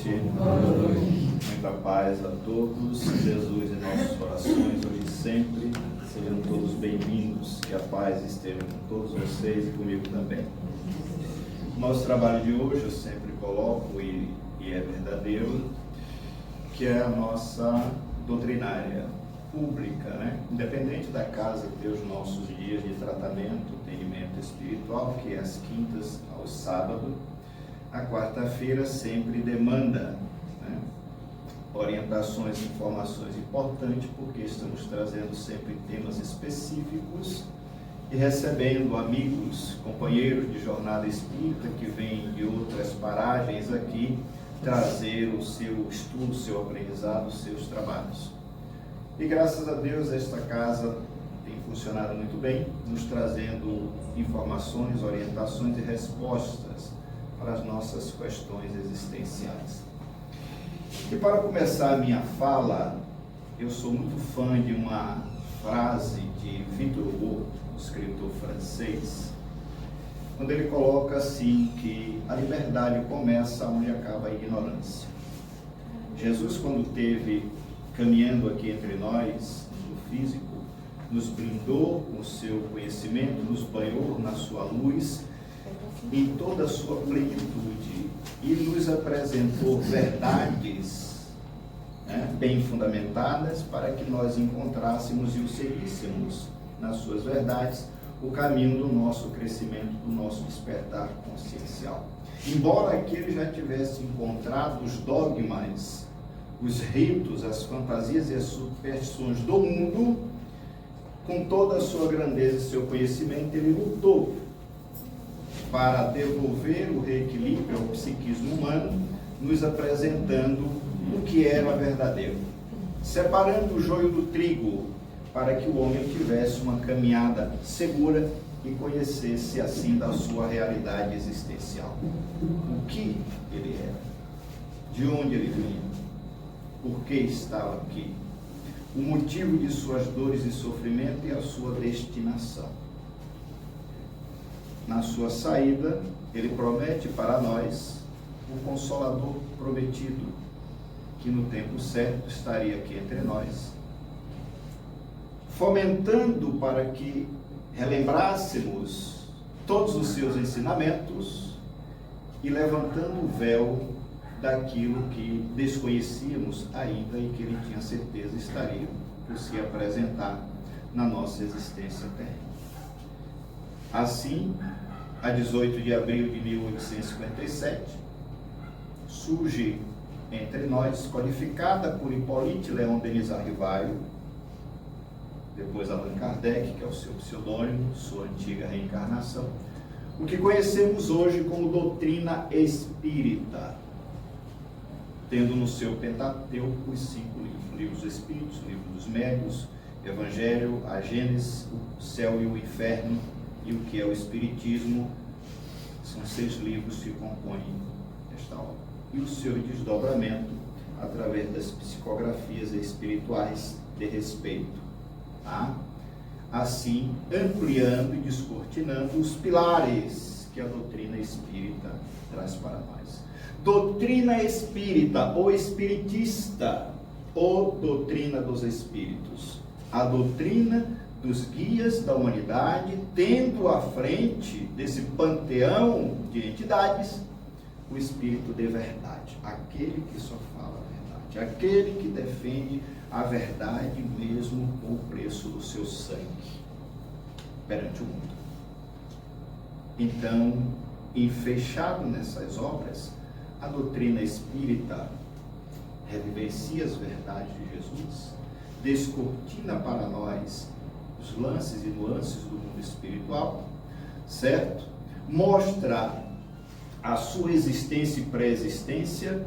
noite. Muita paz a todos. Jesus em nossas orações, hoje e sempre. Sejam todos bem-vindos. Que a paz esteja com todos vocês e comigo também. Nosso trabalho de hoje eu sempre coloco, e é verdadeiro, que é a nossa doutrinária pública, né? Independente da casa ter os nossos dias de tratamento, atendimento espiritual, que é às quintas ao sábado, a quarta-feira sempre demanda, né, orientações, informações importantes, porque estamos trazendo sempre temas específicos e recebendo amigos, companheiros de jornada espírita que vêm de outras paragens aqui trazer o seu estudo, o seu aprendizado, os seus trabalhos. E graças a Deus esta casa tem funcionado muito bem, nos trazendo informações, orientações e respostas para as nossas questões existenciais. E para começar a minha fala, eu sou muito fã de uma frase de Victor Hugo, um escritor francês, quando ele coloca assim que a liberdade começa onde acaba a ignorância. Jesus, quando esteve caminhando aqui entre nós, no físico, nos brindou com o seu conhecimento, nos banhou na sua luz, em toda a sua plenitude, e nos apresentou verdades, né, bem fundamentadas, para que nós encontrássemos e o seguíssemos nas suas verdades, o caminho do nosso crescimento, do nosso despertar consciencial. Embora aqui ele já tivesse encontrado os dogmas, os ritos, as fantasias e as superstições do mundo, com toda a sua grandeza e seu conhecimento, ele lutou para devolver o reequilíbrio ao psiquismo humano, nos apresentando o que era verdadeiro, separando o joio do trigo, para que o homem tivesse uma caminhada segura e conhecesse assim da sua realidade existencial. O que ele era, de onde ele vinha, por que estava aqui, o motivo de suas dores e sofrimento e a sua destinação. Na sua saída, ele promete para nós o Consolador prometido, que no tempo certo estaria aqui entre nós, fomentando para que relembrássemos todos os seus ensinamentos e levantando o véu daquilo que desconhecíamos ainda e que ele tinha certeza estaria por se apresentar na nossa existência terrena. Assim, a 18 de abril de 1857, surge entre nós, codificada por Hippolyte Léon Denis Arrivaille, depois Allan Kardec, que é o seu pseudônimo, sua antiga reencarnação, o que conhecemos hoje como doutrina espírita, tendo no seu Pentateuco os 5 livros: o livro dos Espíritos, o livro dos Médiuns, Evangelho, a Gênesis, o céu e o inferno, e o que é o Espiritismo. São 6 livros que compõem esta obra. E o seu desdobramento através das psicografias espirituais de respeito, tá? Assim, ampliando e descortinando os pilares que a doutrina espírita traz para nós. Doutrina espírita ou espiritista, ou doutrina dos espíritos. A doutrina dos guias da humanidade, tendo à frente desse panteão de entidades o espírito de verdade, aquele que só fala a verdade, aquele que defende a verdade mesmo com o preço do seu sangue perante o mundo. Então, enfechado nessas obras, a doutrina espírita revivencia as verdades de Jesus, descortina para nós os lances e nuances do mundo espiritual, certo? Mostra a sua existência e pré-existência,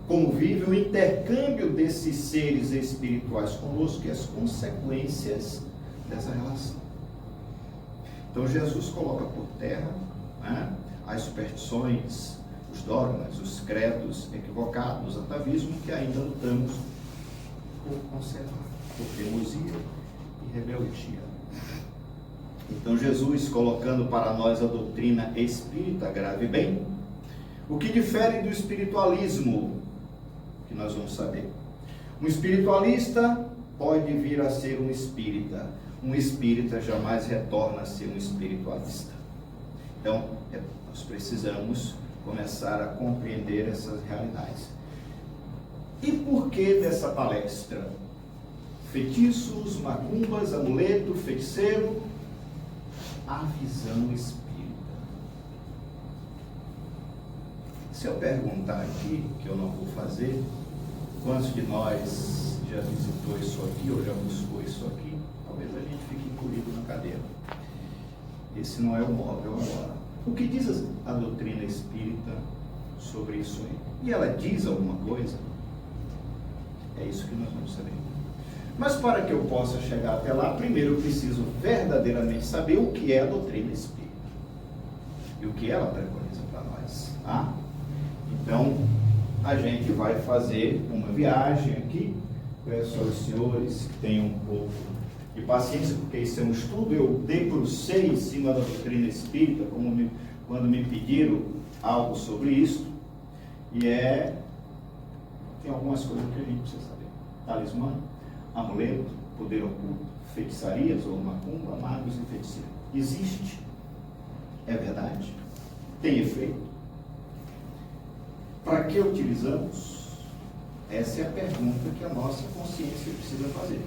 como vive o intercâmbio desses seres espirituais conosco e as consequências dessa relação. Então Jesus coloca por terra, né, as superstições, os dogmas, os credos equivocados, o atavismo que ainda lutamos por conservar, por teimosia e rebeldia. Então Jesus, colocando para nós a doutrina espírita, grave bem, o que difere do espiritualismo que nós vamos saber. Um espiritualista pode vir a ser um espírita. Um espírita jamais retorna a ser um espiritualista. Então, nós precisamos começar a compreender essas realidades. E por que dessa palestra? Feitiços, macumbas, amuleto, feiticeiro, a visão espírita. Se eu perguntar aqui, que eu não vou fazer, quantos de nós já visitou isso aqui ou já buscou isso aqui, talvez a gente fique encolhido na cadeira. Esse não é o móvel agora. O que diz a doutrina espírita sobre isso aí? E ela diz alguma coisa? É isso que nós vamos saber. Mas para que eu possa chegar até lá, primeiro eu preciso verdadeiramente saber o que é a doutrina espírita e o que ela preconiza para nós. Tá? Então, a gente vai fazer uma viagem aqui. Peço aos senhores que tenham um pouco de paciência, porque isso é um estudo. Eu debrucei em cima da doutrina espírita, quando me pediram algo sobre isso. E tem algumas coisas que a gente precisa saber. Talismã, amuleto, poder oculto, feitiçarias ou macumba, magos e feiticeiros. Existe? É verdade? Tem efeito? Para que utilizamos? Essa é a pergunta que a nossa consciência precisa fazer.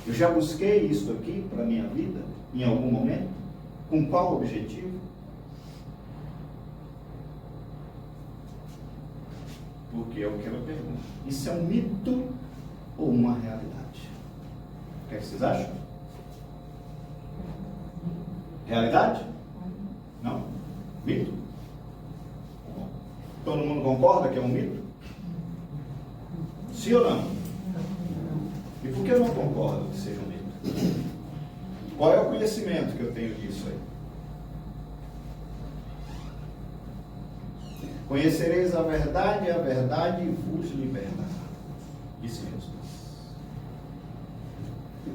Eu já busquei isso aqui para a minha vida, em algum momento? Com qual objetivo? Porque é o que ela pergunta. Isso é um mito ou uma realidade? O que é que vocês acham? Realidade? Não? Mito? Todo mundo concorda que é um mito? Sim ou não? E por que eu não concordo que seja um mito? Qual é o conhecimento que eu tenho disso aí? Conhecereis a verdade vos libertará. Disse Jesus.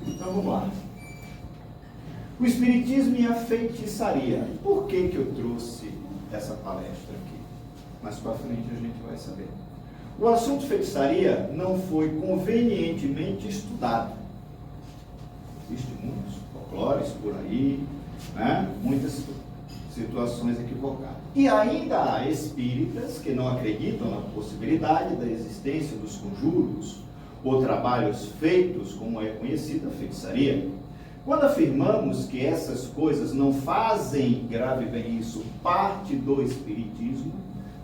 Então vamos lá. O Espiritismo e a feitiçaria. Por que eu trouxe essa palestra aqui? Mais para frente a gente vai saber. O assunto feitiçaria não foi convenientemente estudado. Existem muitos folclores por aí, né? Muitas situações equivocadas. E ainda há espíritas que não acreditam na possibilidade da existência dos conjuros ou trabalhos feitos, como é conhecida a feitiçaria. Quando afirmamos que essas coisas não fazem, grave bem isso, parte do espiritismo,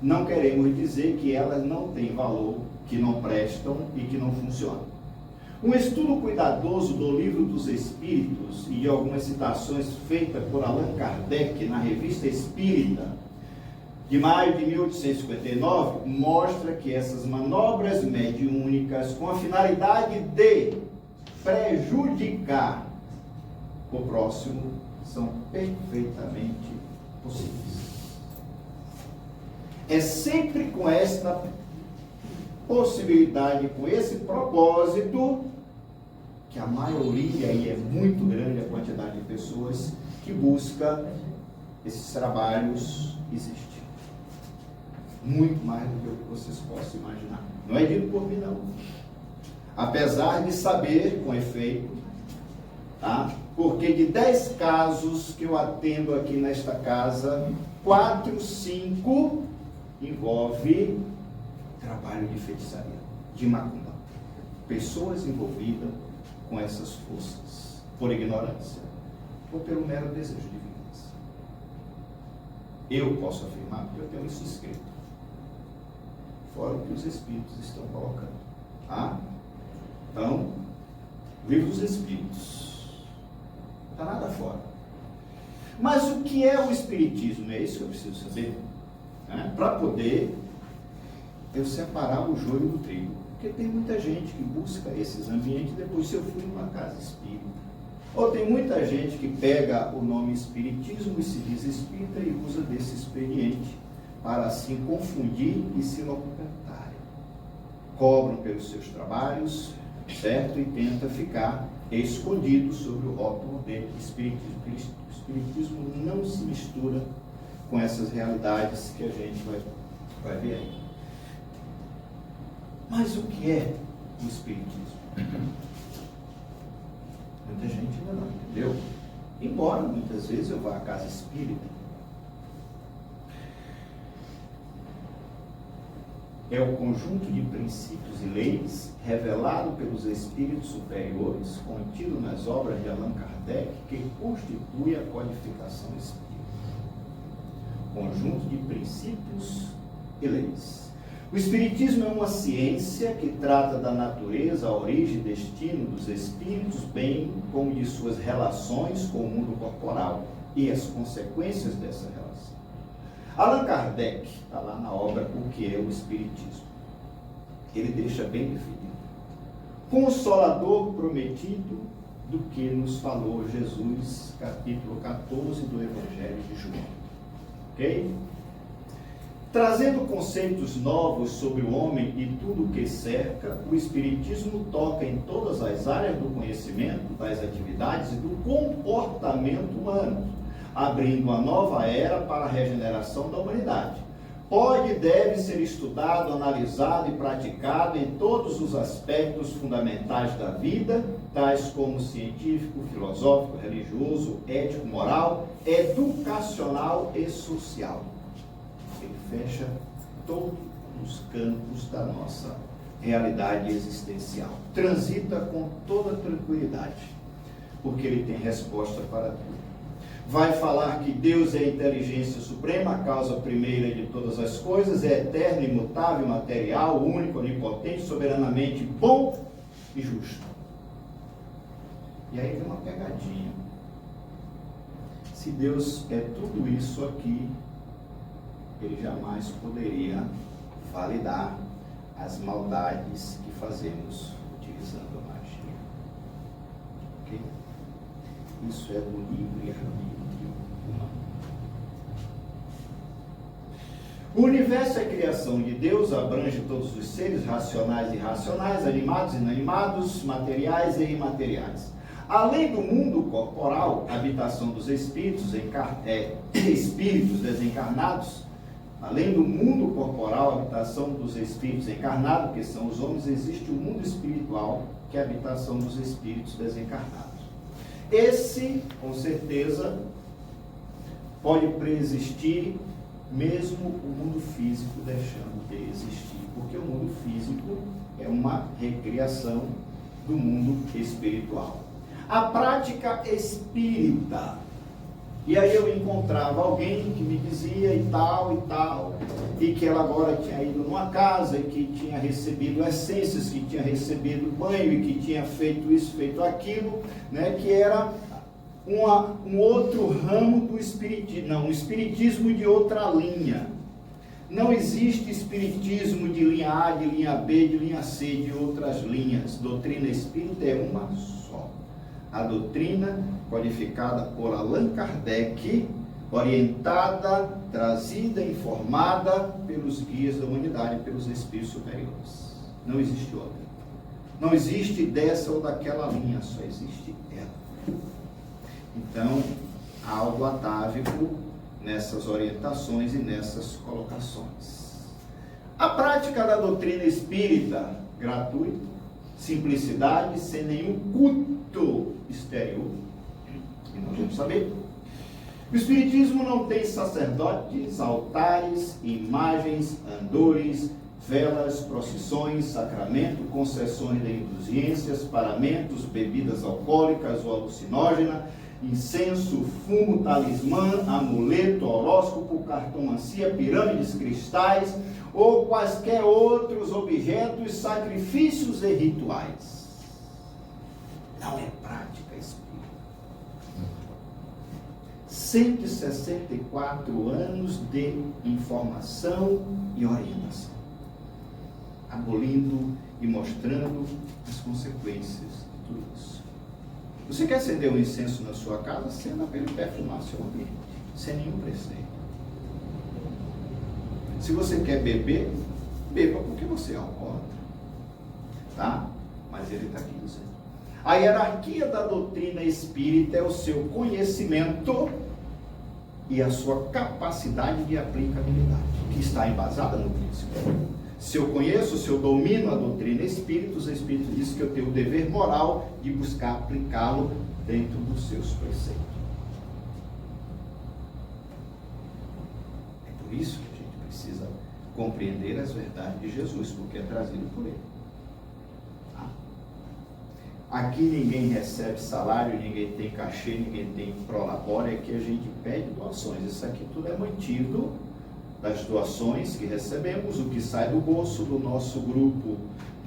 não queremos dizer que elas não têm valor, que não prestam e que não funcionam. Um estudo cuidadoso do Livro dos Espíritos e de algumas citações feitas por Allan Kardec na Revista Espírita, de maio de 1859, mostra que essas manobras mediúnicas, com a finalidade de prejudicar o próximo, são perfeitamente possíveis. É sempre com esta possibilidade, com esse propósito, que a maioria, e é muito grande a quantidade de pessoas que busca esses trabalhos, existe. Muito mais do que o que vocês possam imaginar. Não é dito por mim, não. Apesar de saber, com efeito, tá? Porque de 10 casos que eu atendo aqui nesta casa, 4, 5 envolve trabalho de feitiçaria, de macumba. Pessoas envolvidas com essas forças, por ignorância ou pelo mero desejo de vingança. Eu posso afirmar, porque eu tenho isso escrito. Fora o que os Espíritos estão colocando. Tá? Então, Livro dos Espíritos. Não está nada fora. Mas o que é o Espiritismo? É isso que eu preciso saber. Né? Para poder eu separar o joio do trigo. Porque tem muita gente que busca esses ambientes, depois se eu fui numa casa espírita. Ou tem muita gente que pega o nome Espiritismo e se diz espírita e usa desse expediente para assim confundir e se locumentarem. Cobram pelos seus trabalhos, certo? E tenta ficar escondido sobre o rótulo de Espiritismo. O Espiritismo não se mistura com essas realidades que a gente vai ver aí. Mas o que é o Espiritismo? Muita gente ainda não entendeu. Embora muitas vezes eu vá à casa espírita. É o conjunto de princípios e leis revelado pelos espíritos superiores, contido nas obras de Allan Kardec, que constitui a codificação espírita. Conjunto de princípios e leis. O Espiritismo é uma ciência que trata da natureza, a origem e destino dos espíritos, bem como de suas relações com o mundo corporal e as consequências dessa relação. Allan Kardec, está lá na obra O que é o Espiritismo, ele deixa bem definido: Consolador prometido do que nos falou Jesus, capítulo 14 do Evangelho de João. Ok? Trazendo conceitos novos sobre o homem e tudo o que cerca, o Espiritismo toca em todas as áreas do conhecimento, das atividades e do comportamento humano, abrindo uma nova era para a regeneração da humanidade. Pode e deve ser estudado, analisado e praticado em todos os aspectos fundamentais da vida, tais como científico, filosófico, religioso, ético, moral, educacional e social. Ele fecha todos os campos da nossa realidade existencial. Transita com toda tranquilidade, porque ele tem resposta para tudo. Vai falar que Deus é a inteligência suprema, a causa primeira de todas as coisas, é eterno, imutável, material, único, onipotente, soberanamente bom e justo. E aí vem uma pegadinha. Se Deus é tudo isso aqui, ele jamais poderia validar as maldades que fazemos utilizando a magia. Ok? Isso é do livre-arbítrio humano. O universo é a criação de Deus, abrange todos os seres racionais e irracionais, animados e inanimados, materiais e imateriais. Além do mundo corporal, habitação dos espíritos, espíritos desencarnados, além do mundo corporal, habitação dos espíritos encarnados, que são os homens, existe o mundo espiritual, que é a habitação dos espíritos desencarnados. Esse, com certeza, pode preexistir mesmo o mundo físico deixando de existir, porque o mundo físico é uma recriação do mundo espiritual. A prática espírita. E aí eu encontrava alguém que me dizia e tal, e que ela agora tinha ido numa casa e que tinha recebido essências, que tinha recebido banho e que tinha feito isso, feito aquilo, né, que era um outro ramo do espiritismo, não, um espiritismo de outra linha. Não existe espiritismo de linha A, de linha B, de linha C, de outras linhas. Doutrina espírita é uma só. A doutrina codificada por Allan Kardec, orientada, trazida, informada pelos guias da humanidade, pelos espíritos superiores. Não existe outra. Não existe dessa ou daquela linha, só existe ela. Então, há algo atávico nessas orientações e nessas colocações. A prática da doutrina espírita, gratuita, simplicidade, sem nenhum culto exterior, e nós vamos saber. O Espiritismo não tem sacerdotes, altares, imagens, andores, velas, procissões, sacramento, concessões de indulgências, paramentos, bebidas alcoólicas ou alucinógenas, incenso, fumo, talismã, amuleto, horóscopo, cartomancia, pirâmides, cristais ou quaisquer outros objetos, sacrifícios e rituais. Não é prática espírita. 164 anos de informação e orientação, abolindo e mostrando as consequências de tudo isso. Você quer acender um incenso na sua casa? Acenda para ele perfumar seu ambiente, sem nenhum preceito. Se você quer beber, beba porque você é alcoólatra, tá? Mas ele está aqui dizendo. A hierarquia da doutrina espírita é o seu conhecimento e a sua capacidade de aplicabilidade, que está embasada no princípio. Se eu conheço, se eu domino a doutrina espírita, os espíritos dizem que eu tenho o dever moral de buscar aplicá-lo dentro dos seus preceitos. É por isso que a gente precisa compreender as verdades de Jesus, porque é trazido por ele. Tá? Aqui ninguém recebe salário, ninguém tem cachê, ninguém tem prolabore, aqui a gente pede doações. Isso aqui tudo é mantido das doações que recebemos, o que sai do bolso do nosso grupo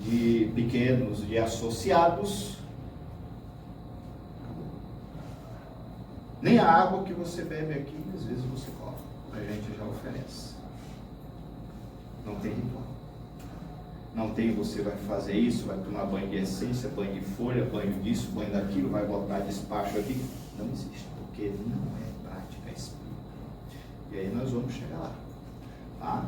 de pequenos, de associados. Nem a água que você bebe aqui, às vezes você cobra, a gente já oferece. Não tem ritual. Não tem você vai fazer isso, vai tomar banho de essência, banho de folha, banho disso, banho daquilo, vai botar despacho aqui. Não existe, porque não é prática espírita. E aí nós vamos chegar lá. Tá?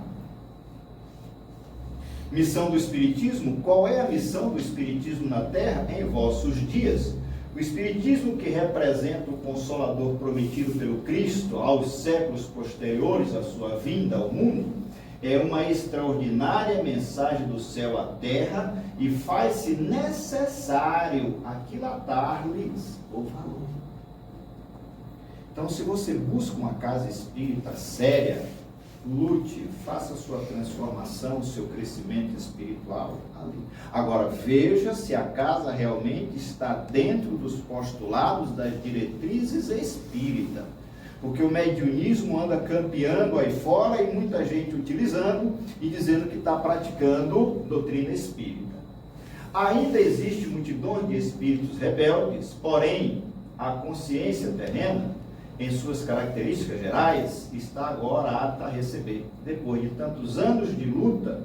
Missão do Espiritismo. Qual é a missão do Espiritismo na Terra em vossos dias? O Espiritismo, que representa o Consolador prometido pelo Cristo aos séculos posteriores à sua vinda ao mundo, é uma extraordinária mensagem do céu à terra e faz-se necessário aquilatar-lhes o valor. Então, se você busca uma casa espírita séria, lute, faça a sua transformação, o seu crescimento espiritual ali. Agora, veja se a casa realmente está dentro dos postulados das diretrizes espíritas. Porque o mediunismo anda campeando aí fora e muita gente utilizando e dizendo que está praticando doutrina espírita. Ainda existe multidão de espíritos rebeldes, porém, a consciência terrena, em suas características gerais, está agora apta a receber, depois de tantos anos de luta,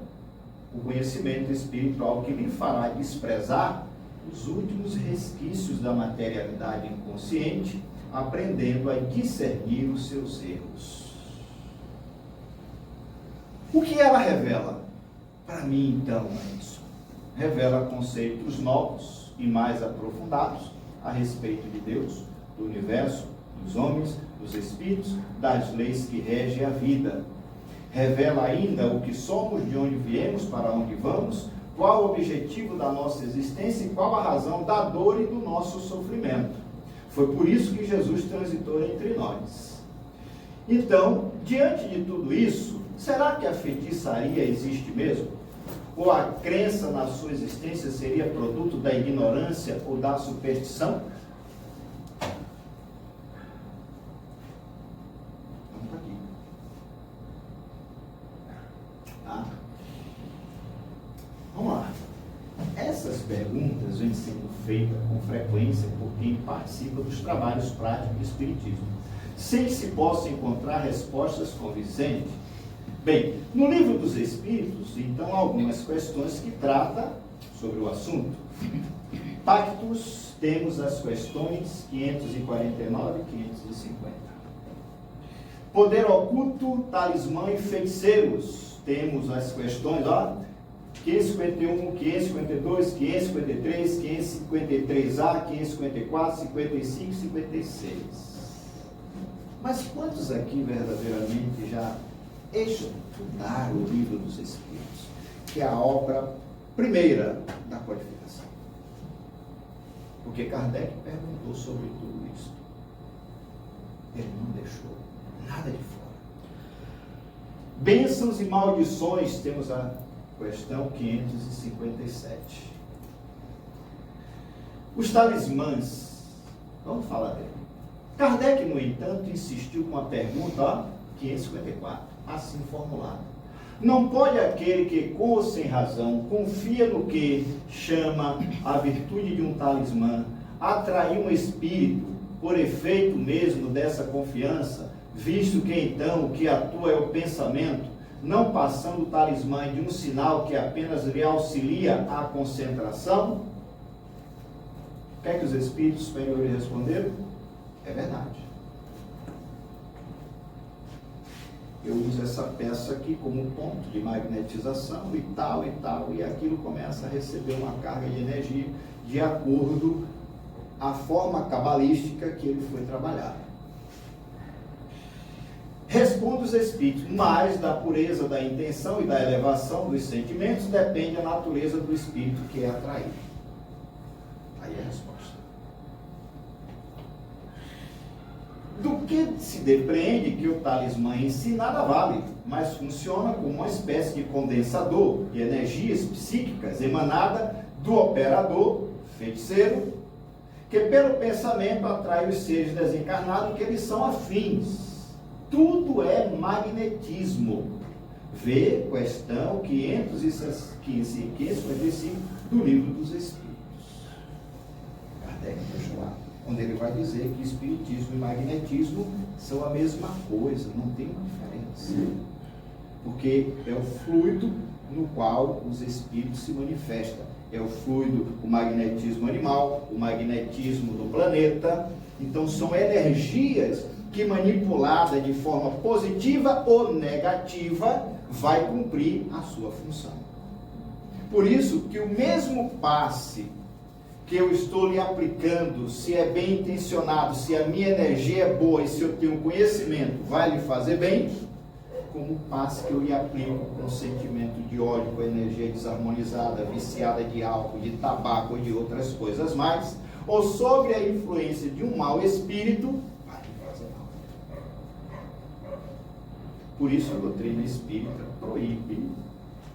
o conhecimento espiritual que lhe fará desprezar os últimos resquícios da materialidade inconsciente, aprendendo a discernir os seus erros. O que ela revela? Para mim, então, é isso. Revela conceitos novos e mais aprofundados a respeito de Deus, do universo, dos homens, dos espíritos, das leis que regem a vida. Revela ainda o que somos, de onde viemos, para onde vamos, qual o objetivo da nossa existência e qual a razão da dor e do nosso sofrimento. Foi por isso que Jesus transitou entre nós. Então, diante de tudo isso, será que a feitiçaria existe mesmo? Ou a crença na sua existência seria produto da ignorância ou da superstição? Vamos lá. Essas perguntas vêm sendo feitas com frequência por quem participa dos trabalhos práticos do Espiritismo, sem que se possa encontrar respostas convincentes. Bem, no Livro dos Espíritos, então, algumas questões que trata sobre o assunto. Pactos, temos as questões 549 e 550. Poder oculto, talismã e feiticeiros, temos as questões, 551, 552, 553, 553A, 554, 55 e 56. Mas quantos aqui verdadeiramente já estudaram o Livro dos Espíritos, que é a obra primeira da codificação? Porque Kardec perguntou sobre tudo isso. Ele não deixou nada de fora. Bênçãos e maldições, temos a questão 557. Os talismãs, vamos falar dele. Kardec, no entanto, insistiu com a pergunta 554, assim formulada. Não pode aquele que, com ou sem razão, confia no que chama a virtude de um talismã, atrair um espírito por efeito mesmo dessa confiança, visto que então o que atua é o pensamento, não passando o talismã de um sinal que apenas lhe auxilia à concentração? O que é que os espíritos superiores responderam? É verdade. Eu uso essa peça aqui como um ponto de magnetização e tal, e aquilo começa a receber uma carga de energia de acordo a forma cabalística que ele foi trabalhado. Responde os espíritos, mas da pureza da intenção e da elevação dos sentimentos depende a natureza do espírito que é atraído. Aí é a resposta. Do que se depreende que o talismã em si nada vale, mas funciona como uma espécie de condensador de energias psíquicas emanada do operador, feiticeiro, que pelo pensamento atrai os seres desencarnados que eles são afins. Tudo é magnetismo. Vê questão 555 do Livro dos Espíritos. Kardec deixou lá, onde ele vai dizer que espiritismo e magnetismo são a mesma coisa, não tem uma diferença. Porque é o fluido no qual os espíritos se manifestam. É o fluido, o magnetismo animal, o magnetismo do planeta. Então são energias que, manipulada de forma positiva ou negativa, vai cumprir a sua função. Por isso que o mesmo passe que eu estou lhe aplicando, se é bem intencionado, se a minha energia é boa e se eu tenho conhecimento, vai lhe fazer bem, como o passe que eu lhe aplico com sentimento de ódio, com energia desarmonizada, viciada de álcool, de tabaco ou de outras coisas mais, ou sobre a influência de um mau espírito, vai lhe fazer mal. Por isso a doutrina espírita proíbe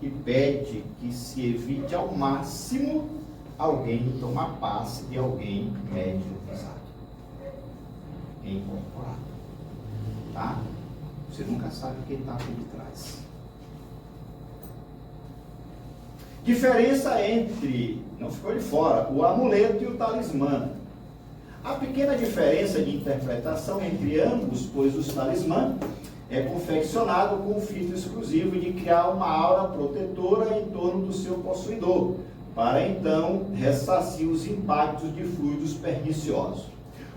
e pede que se evite ao máximo alguém tomar passe de alguém mediunizado, incorporado, tá? Você nunca sabe quem está por detrás. Diferença entre, não ficou de fora, o amuleto e o talismã. A pequena diferença de interpretação entre ambos, pois o talismã é confeccionado com o fito exclusivo de criar uma aura protetora em torno do seu possuidor, para então ressarcir os impactos de fluidos perniciosos.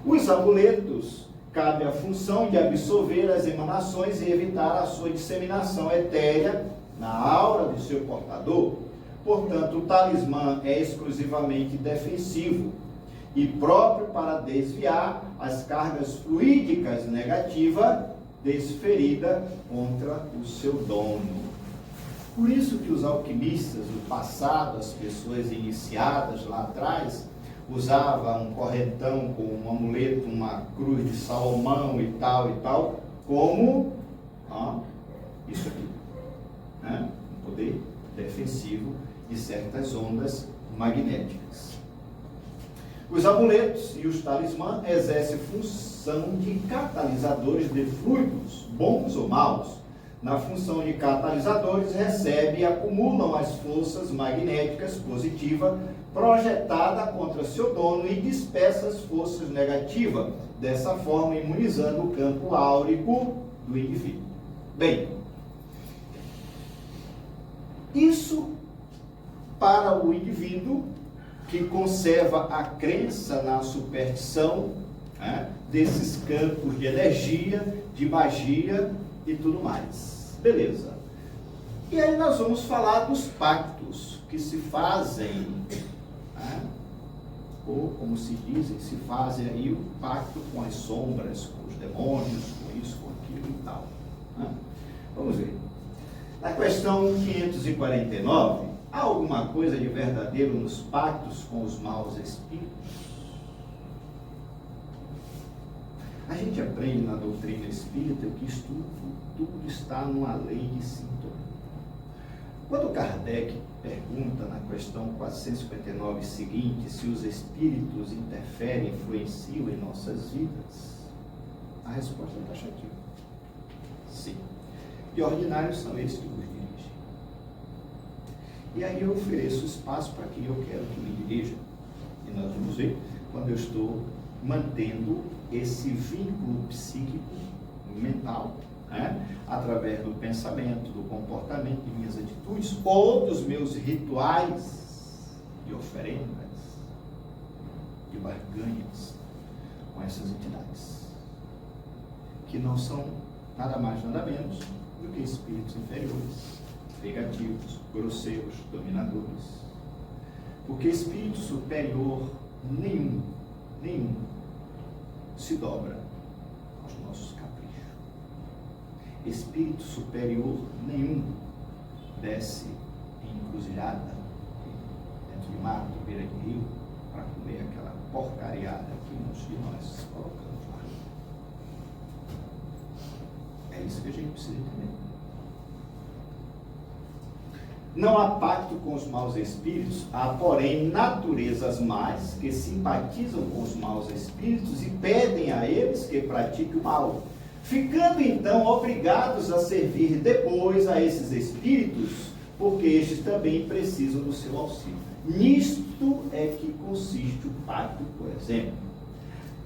Os amuletos cabe a função de absorver as emanações e evitar a sua disseminação etérea na aura do seu portador. Portanto, o talismã é exclusivamente defensivo e próprio para desviar as cargas fluídicas negativas desferidas contra o seu dono. Por isso que os alquimistas do passado, as pessoas iniciadas lá atrás, usava um correntão com um amuleto, uma cruz de Salomão e tal, como isso aqui, né? Um poder defensivo de certas ondas magnéticas. Os amuletos e os talismãs exercem função de catalisadores de fluidos, bons ou maus. Na função de catalisadores, recebe e acumulam as forças magnéticas positivas projetada contra seu dono e dispersa as forças negativas, dessa forma imunizando o campo áurico do indivíduo. Bem, isso para o indivíduo que conserva a crença na superstição, né, desses campos de energia, de magia e tudo mais. Beleza. E aí nós vamos falar dos pactos que se fazem, né? Ou como se dizem, se fazem aí o pacto com as sombras, com os demônios, com isso, com aquilo e tal, né? Vamos ver. Na questão 549, há alguma coisa de verdadeiro nos pactos com os maus espíritos? A gente aprende na doutrina espírita que isso tudo está numa lei de sintonia. Quando Kardec pergunta na questão 459 seguinte se os espíritos interferem, influenciam em nossas vidas, a resposta é taxativa. Sim. E ordinários são esses que nos dirigem. E aí eu ofereço espaço para quem eu quero que me dirija. E nós vamos ver quando eu estou mantendo esse vínculo psíquico, mental, né? Através do pensamento, do comportamento, de minhas atitudes ou dos meus rituais de oferendas, de barganhas com essas entidades, que não são nada mais, nada menos do que espíritos inferiores, negativos, grosseiros, dominadores. Porque espírito superior nenhum se dobra aos nossos caprichos. espírito superior nenhum desce em encruzilhada, dentro de mato, beira de rio, para comer aquela porcariada que muitos de nós colocamos lá. É isso que a gente precisa entender. Não há pacto com os maus espíritos, há, porém, naturezas más que simpatizam com os maus espíritos e pedem a eles que pratiquem o mal, ficando então obrigados a servir depois a esses espíritos, porque estes também precisam do seu auxílio. Nisto é que consiste o pacto, por exemplo.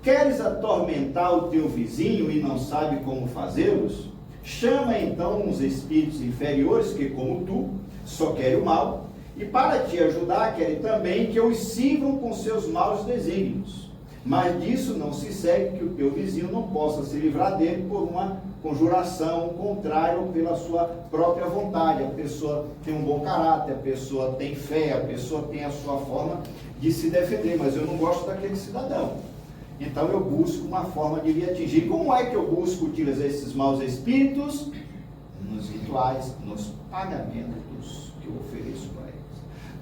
Queres atormentar o teu vizinho e não sabe como fazê-los? Chama então uns espíritos inferiores que, como tu, só querem o mal, e para te ajudar querem também que os sirvam com seus maus desígnios. Mas disso não se segue que o teu vizinho não possa se livrar dele por uma conjuração contrária ou pela sua própria vontade. A pessoa tem um bom caráter, a pessoa tem fé, a pessoa tem a sua forma de se defender, mas eu não gosto daquele cidadão. Então eu busco uma forma de lhe atingir. Como é que eu busco utilizar esses maus espíritos? Nos rituais, nos pagamentos que eu ofereço para eles.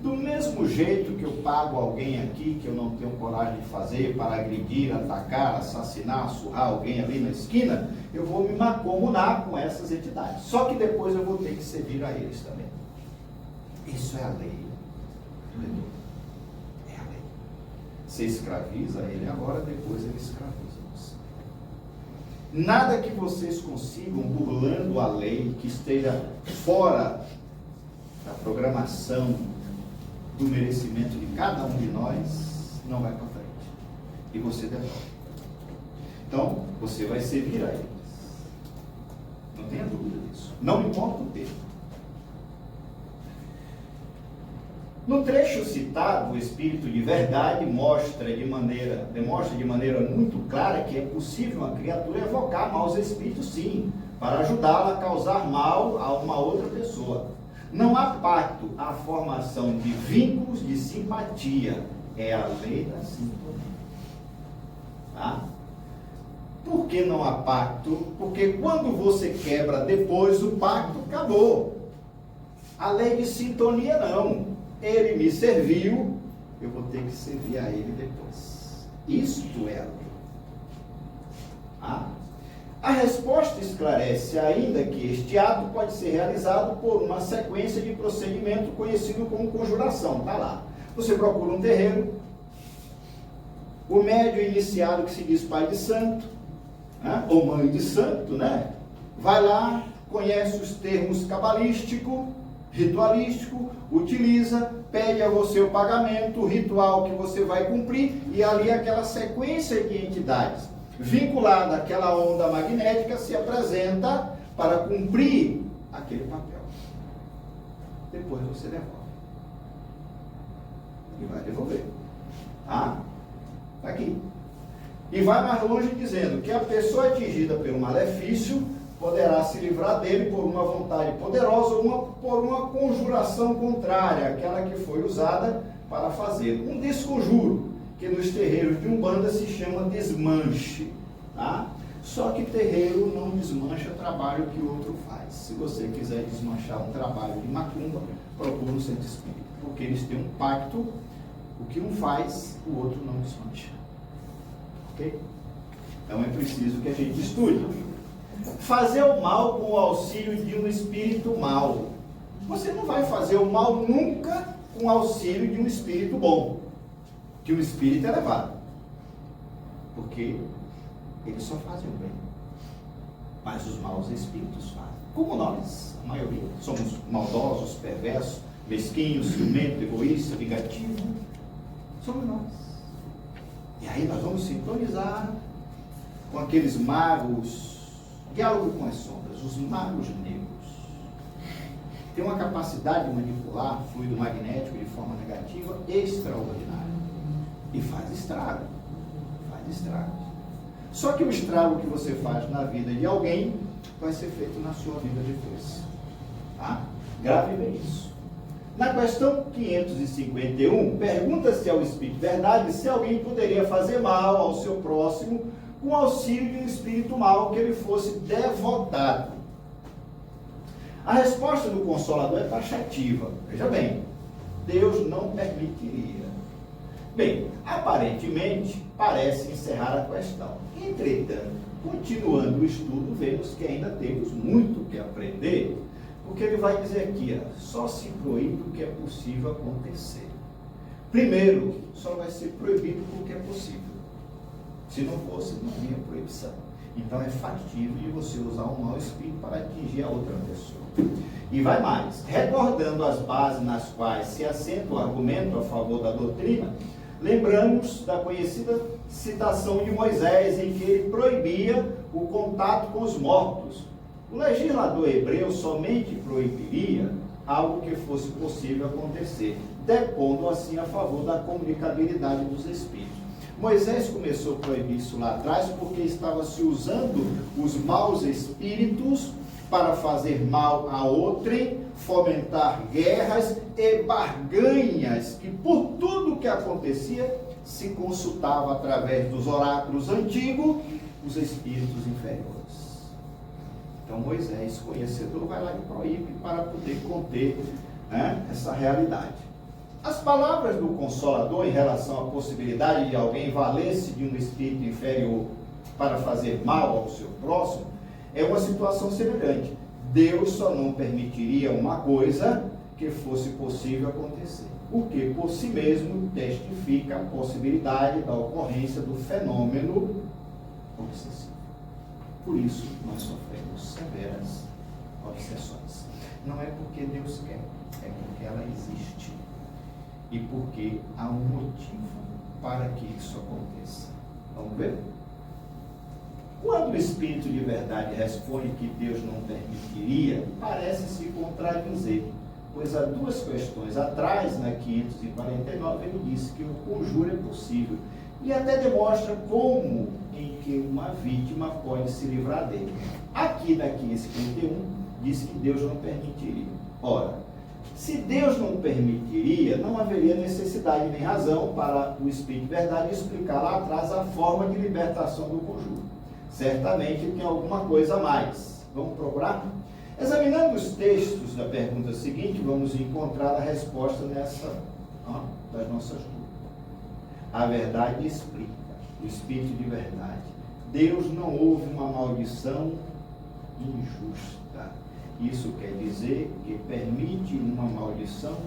Do mesmo jeito que eu pago alguém aqui que eu não tenho coragem de fazer para agredir, atacar, assassinar, surrar alguém ali na esquina, eu vou me mancomunar com essas entidades. Só que depois eu vou ter que servir a eles também. Isso é a lei. É a lei. Você escraviza ele agora, depois ele escraviza você. Nada que vocês consigam burlando a lei, que esteja fora da programação do merecimento de cada um de nós, não vai para frente. E você devolve. Então, você vai servir a eles. Não tenha dúvida disso. Não importa o tempo. No trecho citado, o Espírito de Verdade demonstra de maneira muito clara que é possível uma criatura evocar maus espíritos, sim, para ajudá-la a causar mal a uma outra pessoa. Não há pacto, há formação de vínculos de simpatia. É a lei da sintonia. Tá? Por que não há pacto? Porque quando você quebra depois, o pacto acabou. A lei de sintonia não. Ele me serviu, eu vou ter que servir a ele depois. Isto é a lei. Tá? A resposta esclarece ainda que este ato pode ser realizado por uma sequência de procedimento conhecido como conjuração. Está lá. Você procura um terreiro, o médium iniciado que se diz pai de santo, né, ou mãe de santo, né? Vai lá, conhece os termos cabalístico, ritualístico, utiliza, pede a você o pagamento, o ritual que você vai cumprir, e ali aquela sequência de entidades vinculada àquela onda magnética se apresenta para cumprir aquele papel. Depois você devolve. E vai devolver. Tá? Tá aqui. E vai mais longe dizendo que a pessoa atingida pelo malefício poderá se livrar dele por uma vontade poderosa ou por uma conjuração contrária àquela que foi usada para fazer. Um desconjuro, que nos terreiros de Umbanda se chama desmanche. Tá? Só que terreiro não desmancha trabalho que o outro faz. Se você quiser desmanchar um trabalho de macumba, procura um centro espírita. Porque eles têm um pacto, o que um faz, o outro não desmancha. Ok? Então é preciso que a gente estude. Fazer o mal com o auxílio de um espírito mau. Você não vai fazer o mal nunca com o auxílio de um espírito bom, de um espírito elevado, porque eles só fazem o bem, mas os maus espíritos fazem, como nós, a maioria, somos maldosos, perversos, mesquinhos, ciumentos, egoístas, vingativos, somos nós. E aí nós vamos sintonizar com aqueles magos, diálogo com as sombras, os magos negros. Tem uma capacidade de manipular fluido magnético de forma negativa extraordinária. E faz estrago. Faz estrago. Só que o estrago que você faz na vida de alguém vai ser feito na sua vida depois. Tá? Grave bem isso. Na questão 551, pergunta-se ao Espírito Verdade se alguém poderia fazer mal ao seu próximo com auxílio de um espírito mau que ele fosse devotado. A resposta do Consolador é taxativa. Veja bem, Deus não permitiria. Bem, aparentemente, parece encerrar a questão. Entretanto, continuando o estudo, vemos que ainda temos muito que aprender, porque ele vai dizer aqui, só se proíbe o que é possível acontecer. Primeiro, só vai ser proibido porque é possível. Se não fosse, não havia proibição. Então é factível de você usar um mau espírito para atingir a outra pessoa. E vai mais. Recordando as bases nas quais se assenta o argumento a favor da doutrina, lembramos da conhecida citação de Moisés, em que ele proibia o contato com os mortos. O legislador hebreu somente proibiria algo que fosse possível acontecer, depondo assim a favor da comunicabilidade dos espíritos. Moisés começou a proibir isso lá atrás porque estava se usando os maus espíritos para fazer mal a outrem, fomentar guerras e barganhas, que por tudo que acontecia se consultava através dos oráculos antigos os espíritos inferiores. Então Moisés, conhecedor, vai lá e proíbe para poder conter essa realidade. As palavras do Consolador em relação à possibilidade de alguém valer-se de um espírito inferior para fazer mal ao seu próximo é uma situação semelhante. Deus só não permitiria uma coisa que fosse possível acontecer, o que por si mesmo testifica a possibilidade da ocorrência do fenômeno obsessivo. Por isso nós sofremos severas obsessões. Não é porque Deus quer, é porque ela existe. E porque há um motivo para que isso aconteça. Vamos ver? Quando o Espírito de verdade responde que Deus não permitiria, parece se contradizer, pois há duas questões atrás, na 549, ele disse que o conjuro é possível, e até demonstra como em que uma vítima pode se livrar dele. Aqui na 551, diz que Deus não permitiria. Ora, se Deus não permitiria, não haveria necessidade nem razão para o Espírito de verdade explicar lá atrás a forma de libertação do conjuro. Certamente tem alguma coisa a mais. Vamos procurar? Examinando os textos da pergunta seguinte, vamos encontrar a resposta nessa das nossas dúvidas. A verdade explica, o Espírito de verdade. Deus não houve uma maldição injusta. Isso quer dizer que permite uma maldição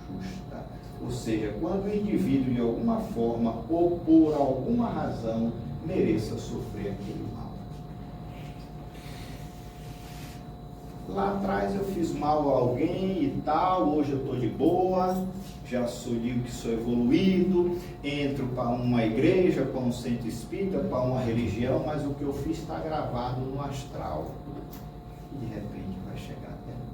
justa. Ou seja, quando o indivíduo de alguma forma ou por alguma razão mereça sofrer aquele mal. Lá atrás eu fiz mal a alguém e tal, hoje eu estou de boa, já digo que sou evoluído, entro para uma igreja, para um centro espírita, para uma religião, mas o que eu fiz está gravado no astral. E de repente vai chegar até mim.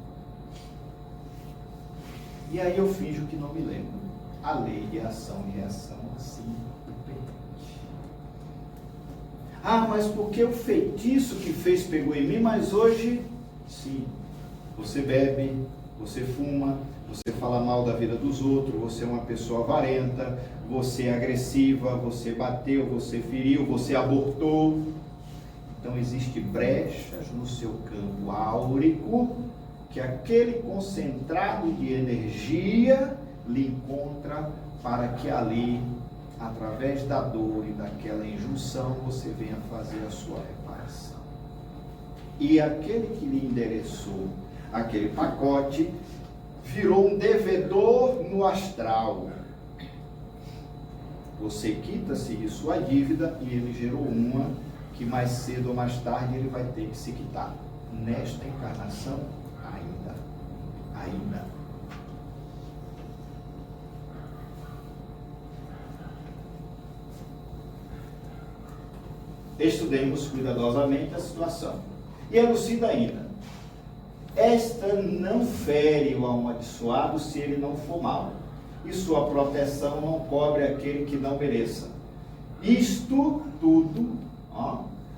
E aí eu finjo que não me lembro. A lei de ação e reação assim me permite. Ah, mas porque o feitiço que fez pegou em mim, mas hoje, sim, você bebe, você fuma, você fala mal da vida dos outros, você é uma pessoa avarenta, você é agressiva, você bateu, você feriu, você abortou. Então, existem brechas no seu campo áurico que aquele concentrado de energia lhe encontra para que ali, através da dor e daquela injunção, você venha fazer a sua reparação. E aquele que lhe endereçou aquele pacote virou um devedor no astral. Você quita-se de sua dívida e ele gerou uma que mais cedo ou mais tarde ele vai ter que se quitar. Nesta encarnação, ainda. Estudemos cuidadosamente a situação. E elucida ainda. Esta não fere o amaldiçoado se ele não for mau, e sua proteção não cobre aquele que não mereça. Isto tudo,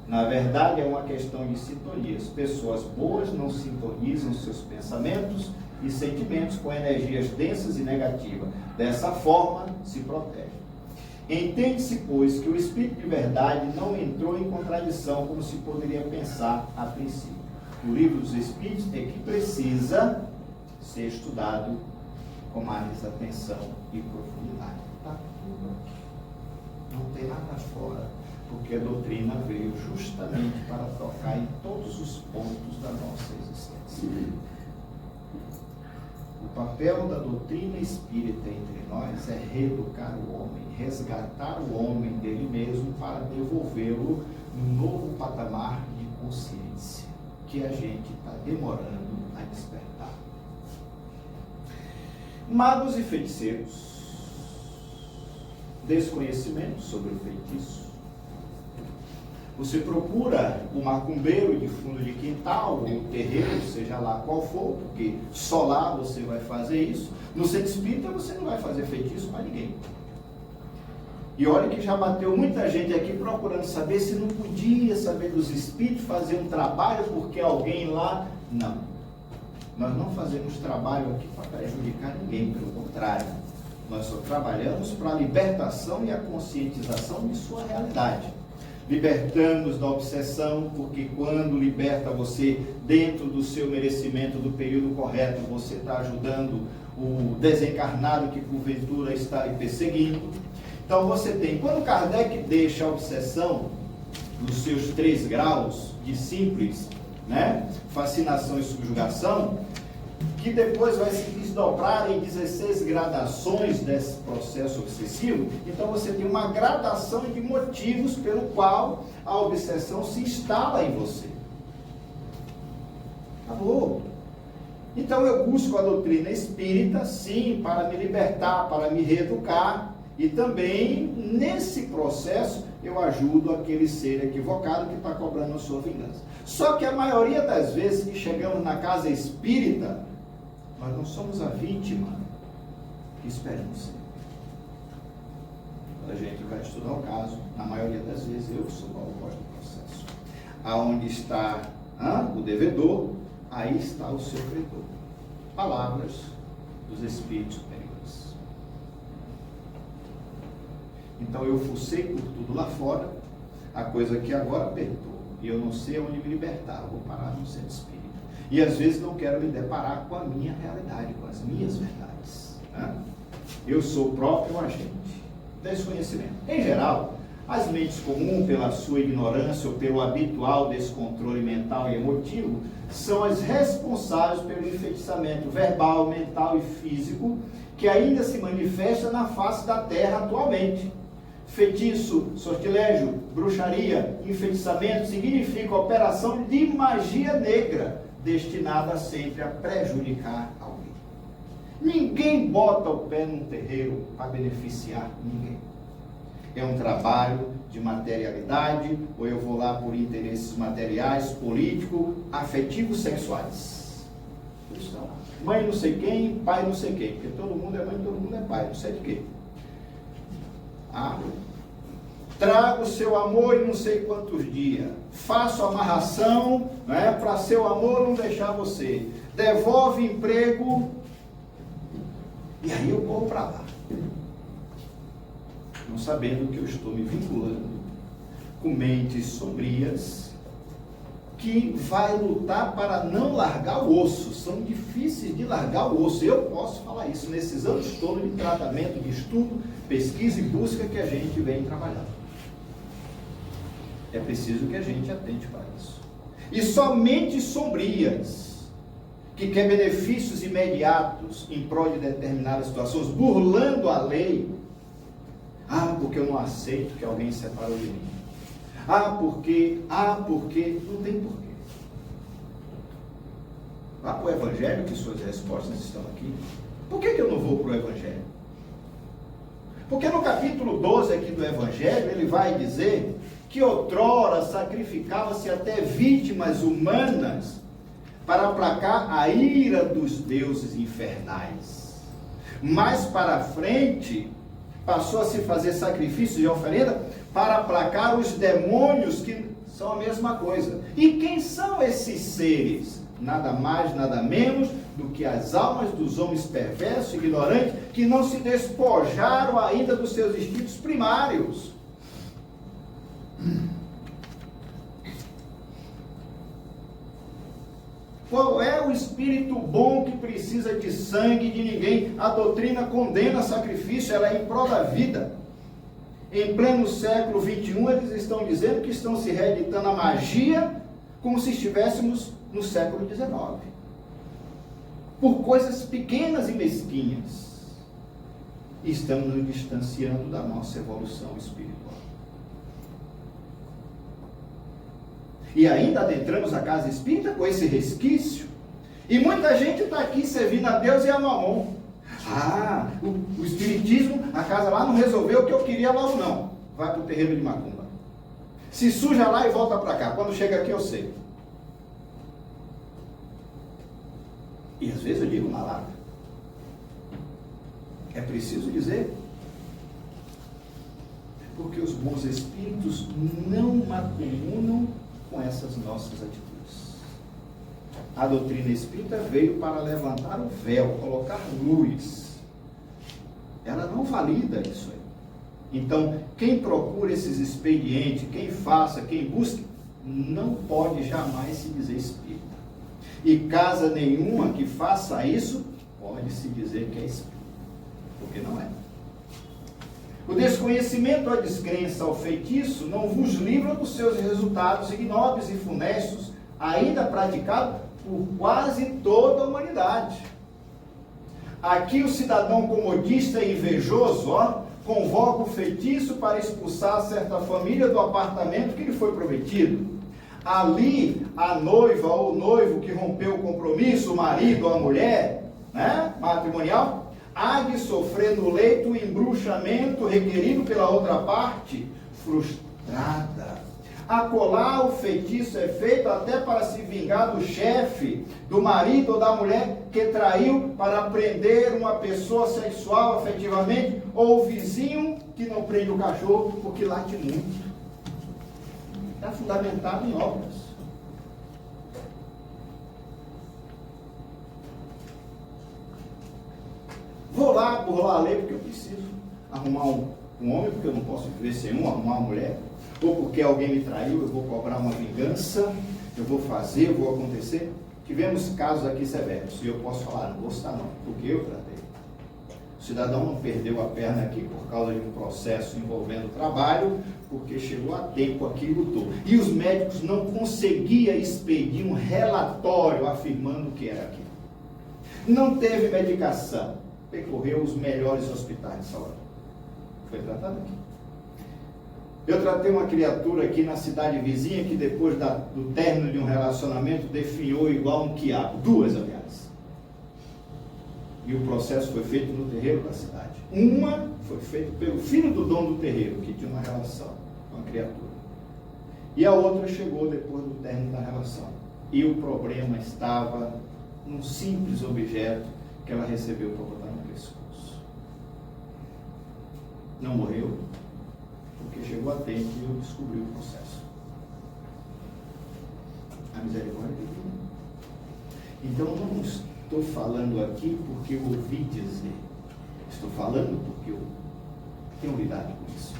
na verdade, é uma questão de sintonias. Pessoas boas não sintonizam seus pensamentos e sentimentos com energias densas e negativas. Dessa forma, se protegem. Entende-se, pois, que o Espírito de verdade não entrou em contradição, como se poderia pensar a princípio. do Livro dos Espíritos é que precisa ser estudado com mais atenção e profundidade. Está tudo aqui. Não tem nada fora, porque a doutrina veio justamente para tocar em todos os pontos da nossa existência. O papel da doutrina espírita entre nós é reeducar o homem, resgatar o homem dele mesmo para devolvê-lo num novo patamar de consciência que a gente está demorando a despertar. Magos e feiticeiros, desconhecimento sobre o feitiço. Você procura um macumbeiro de fundo de quintal, ou terreiro, seja lá qual for, porque só lá você vai fazer isso. No centro espírita você não vai fazer feitiço para ninguém. E olha que já bateu muita gente aqui procurando saber se não podia saber dos espíritos, fazer um trabalho porque alguém lá... Não. Nós não fazemos trabalho aqui para prejudicar ninguém, pelo contrário. Nós só trabalhamos para a libertação e a conscientização de sua realidade. Libertando-os da obsessão, porque quando liberta você dentro do seu merecimento, do período correto, você está ajudando o desencarnado que porventura está lhe perseguindo. Então você tem, quando Kardec deixa a obsessão nos seus 3 graus de simples, fascinação e subjugação, que depois vai se desdobrar em 16 gradações desse processo obsessivo. Então você tem uma gradação de motivos pelo qual a obsessão se instala em você. Acabou. Então eu busco a doutrina espírita, sim, para me libertar, para me reeducar, e também nesse processo eu ajudo aquele ser equivocado que está cobrando a sua vingança. Só que a maioria das vezes que chegamos na casa espírita, nós não somos a vítima que esperamos ser. Quando a gente vai estudar o caso, na maioria das vezes eu sou o algoz do processo. Aonde está o devedor, aí está o seu credor. Palavras dos espíritos superiores. Então eu fucei por tudo lá fora, a coisa que agora apertou, e eu não sei onde me libertar, eu vou parar no centro espírita. E às vezes não quero me deparar com a minha realidade, com as minhas verdades. Eu sou o próprio agente. Desconhecimento. Em geral, as mentes comuns, pela sua ignorância ou pelo habitual descontrole mental e emotivo, são as responsáveis pelo enfeitiçamento verbal, mental e físico que ainda se manifesta na face da Terra atualmente. Feitiço, sortilégio, bruxaria, enfeitiçamento significa operação de magia negra, destinada sempre a prejudicar alguém. Ninguém bota o pé num terreiro para beneficiar ninguém. É um trabalho de materialidade, ou eu vou lá por interesses materiais, políticos, afetivos, sexuais. Eles estão lá. Mãe não sei quem, pai não sei quem, porque todo mundo é mãe, todo mundo é pai, não sei de quê. Trago seu amor em não sei quantos dias. Faço amarração para seu amor não deixar você. Devolve emprego. E aí eu vou para lá. Não sabendo que eu estou me vinculando com mentes sombrias que vai lutar para não largar o osso. São difíceis de largar o osso. Eu posso falar isso nesses anos todos de tratamento, de estudo, pesquisa e busca que a gente vem trabalhando. É preciso que a gente atente para isso. E somente sombrias, que quer benefícios imediatos em prol de determinadas situações, burlando a lei. Porque eu não aceito que alguém se separou de mim. Porque, não tem porquê. Vá para o Evangelho, que suas respostas estão aqui. Por que eu não vou para o Evangelho? Porque no capítulo 12 aqui do Evangelho, ele vai dizer que outrora sacrificava-se até vítimas humanas para aplacar a ira dos deuses infernais. Mais para frente, passou a se fazer sacrifícios e oferenda para aplacar os demônios, que são a mesma coisa. E quem são esses seres? Nada mais, nada menos do que as almas dos homens perversos e ignorantes que não se despojaram ainda dos seus instintos primários. Qual é o espírito bom que precisa de sangue de ninguém? A doutrina condena sacrifício, ela é em prol da vida. Em pleno século XXI, eles estão dizendo que estão se reeditando a magia como se estivéssemos no século XIX. Por coisas pequenas e mesquinhas. E estamos nos distanciando da nossa evolução espiritual. E ainda adentramos a casa espírita com esse resquício. E muita gente está aqui servindo a Deus e a Mamon. Ah, o espiritismo, a casa lá não resolveu o que eu queria logo não. Vai para o terreiro de Macumba. Se suja lá e volta para cá. Quando chega aqui eu sei. E às vezes eu digo uma larga. É preciso dizer. Porque os bons espíritos não macumunam com essas nossas atitudes. A doutrina espírita veio para levantar o véu, colocar luz. Ela não valida isso aí. Então, quem procura esses expedientes, quem faça, quem busca, não pode jamais se dizer espírita. E casa nenhuma que faça isso, pode se dizer que é espírita. Porque não é. O desconhecimento, a descrença, o feitiço não vos livra dos seus resultados ignóbeis e funestos, ainda praticados por quase toda a humanidade. Aqui o cidadão comodista e invejoso, convoca o feitiço para expulsar certa família do apartamento que lhe foi prometido. Ali, a noiva ou o noivo que rompeu o compromisso, o marido ou a mulher, matrimonial, há de sofrer no leito o embruxamento requerido pela outra parte, frustrada. Acolá o feitiço é feito até para se vingar do chefe, do marido ou da mulher que traiu para prender uma pessoa sexual afetivamente, ou o vizinho que não prende o cachorro porque late muito. Está fundamentado em obras. Vou lá burlar a lei porque eu preciso arrumar um homem, porque eu não posso viver sem arrumar uma mulher, ou porque alguém me traiu, eu vou cobrar uma vingança, eu vou fazer, eu vou acontecer. Tivemos casos aqui severos, e eu posso falar, não vou citar não, porque eu tratei. O cidadão não perdeu a perna aqui por causa de um processo envolvendo trabalho, porque chegou a tempo aqui e lutou. E os médicos não conseguiam expedir um relatório afirmando o que era aquilo. Não teve medicação. Percorreu os melhores hospitais de Salvador. Foi tratado aqui. Eu tratei uma criatura aqui na cidade vizinha que depois do término de um relacionamento definhou igual um quiabo. Duas, aliás. E o processo foi feito no terreiro da cidade. Uma foi feita pelo filho do dono do terreiro, que tinha uma relação com a criatura. E a outra chegou depois do término da relação. E o problema estava num simples objeto que ela recebeu para botar no pescoço. Não morreu, porque chegou a tempo e eu descobri o processo. A misericórdia de Deus. Então não estou falando aqui porque eu ouvi dizer. Estou falando porque eu tenho lidado com isso.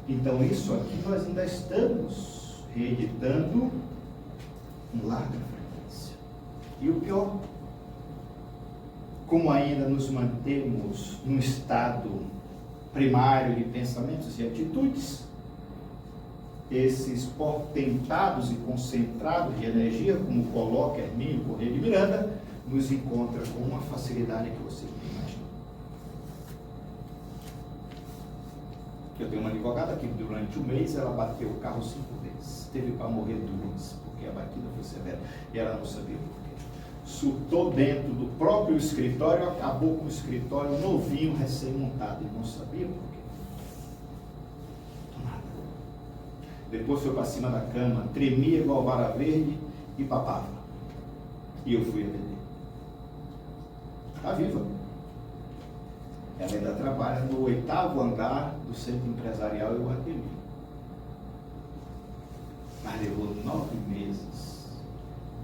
Então isso aqui nós ainda estamos reeditando em larga frequência. E o pior, como ainda nos mantemos num estado primário de pensamentos e atitudes, esses portentados e concentrados de energia, como coloca Hermínio Corrêa de Miranda, nos encontra com uma facilidade que você não imagina. Eu tenho uma advogada que durante um mês ela bateu o carro 5 vezes. Teve para morrer 2, porque a batida foi severa. E ela não sabia por quê. Surtou dentro do próprio escritório, acabou com o escritório novinho, recém-montado. E não sabia por quê. Nada. Depois foi para cima da cama, tremia igual vara verde e papava. E eu fui atender. Está viva. Ela ainda trabalha no 8º andar do centro empresarial Iguatemi. Mas levou 9 meses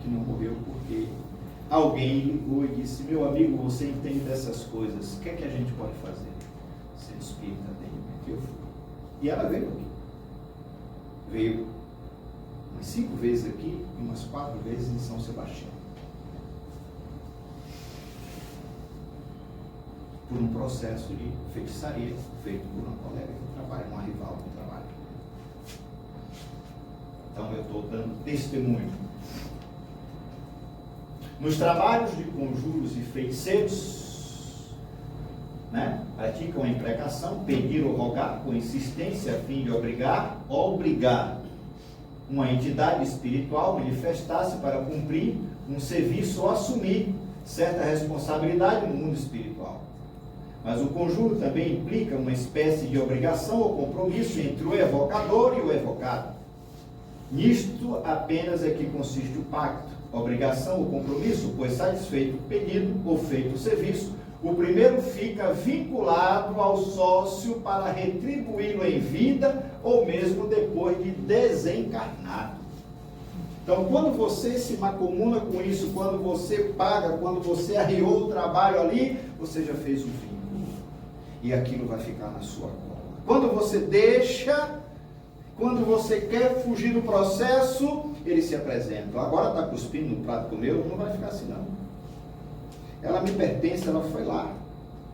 que não morreu porque alguém ligou e disse: meu amigo, você entende dessas coisas, o que é que a gente pode fazer? Ser espírita, atendimento. Eu fui. E ela veio aqui. Veio umas 5 vezes aqui e umas 4 vezes em São Sebastião. Por um processo de feitiçaria feito por uma colega de trabalho, uma rival de trabalho. Então eu estou dando testemunho. Nos trabalhos de conjuros e feiticeiros, praticam a imprecação, pedir ou rogar com insistência a fim de obrigar uma entidade espiritual manifestar-se para cumprir um serviço ou assumir certa responsabilidade no mundo espiritual. Mas o conjuro também implica uma espécie de obrigação ou compromisso entre o evocador e o evocado. Nisto apenas é que consiste o pacto, obrigação ou compromisso, pois satisfeito o pedido ou feito o serviço, o primeiro fica vinculado ao sócio para retribuí-lo em vida ou mesmo depois de desencarnado. Então, quando você se macomuna com isso, quando você paga, quando você arriou o trabalho ali, você já fez um vínculo. E aquilo vai ficar na sua cola. Quando você deixa, quando você quer fugir do processo, ele se apresenta. Agora está cuspindo no prato com o meu, não vai ficar assim não. Ela me pertence, ela foi lá,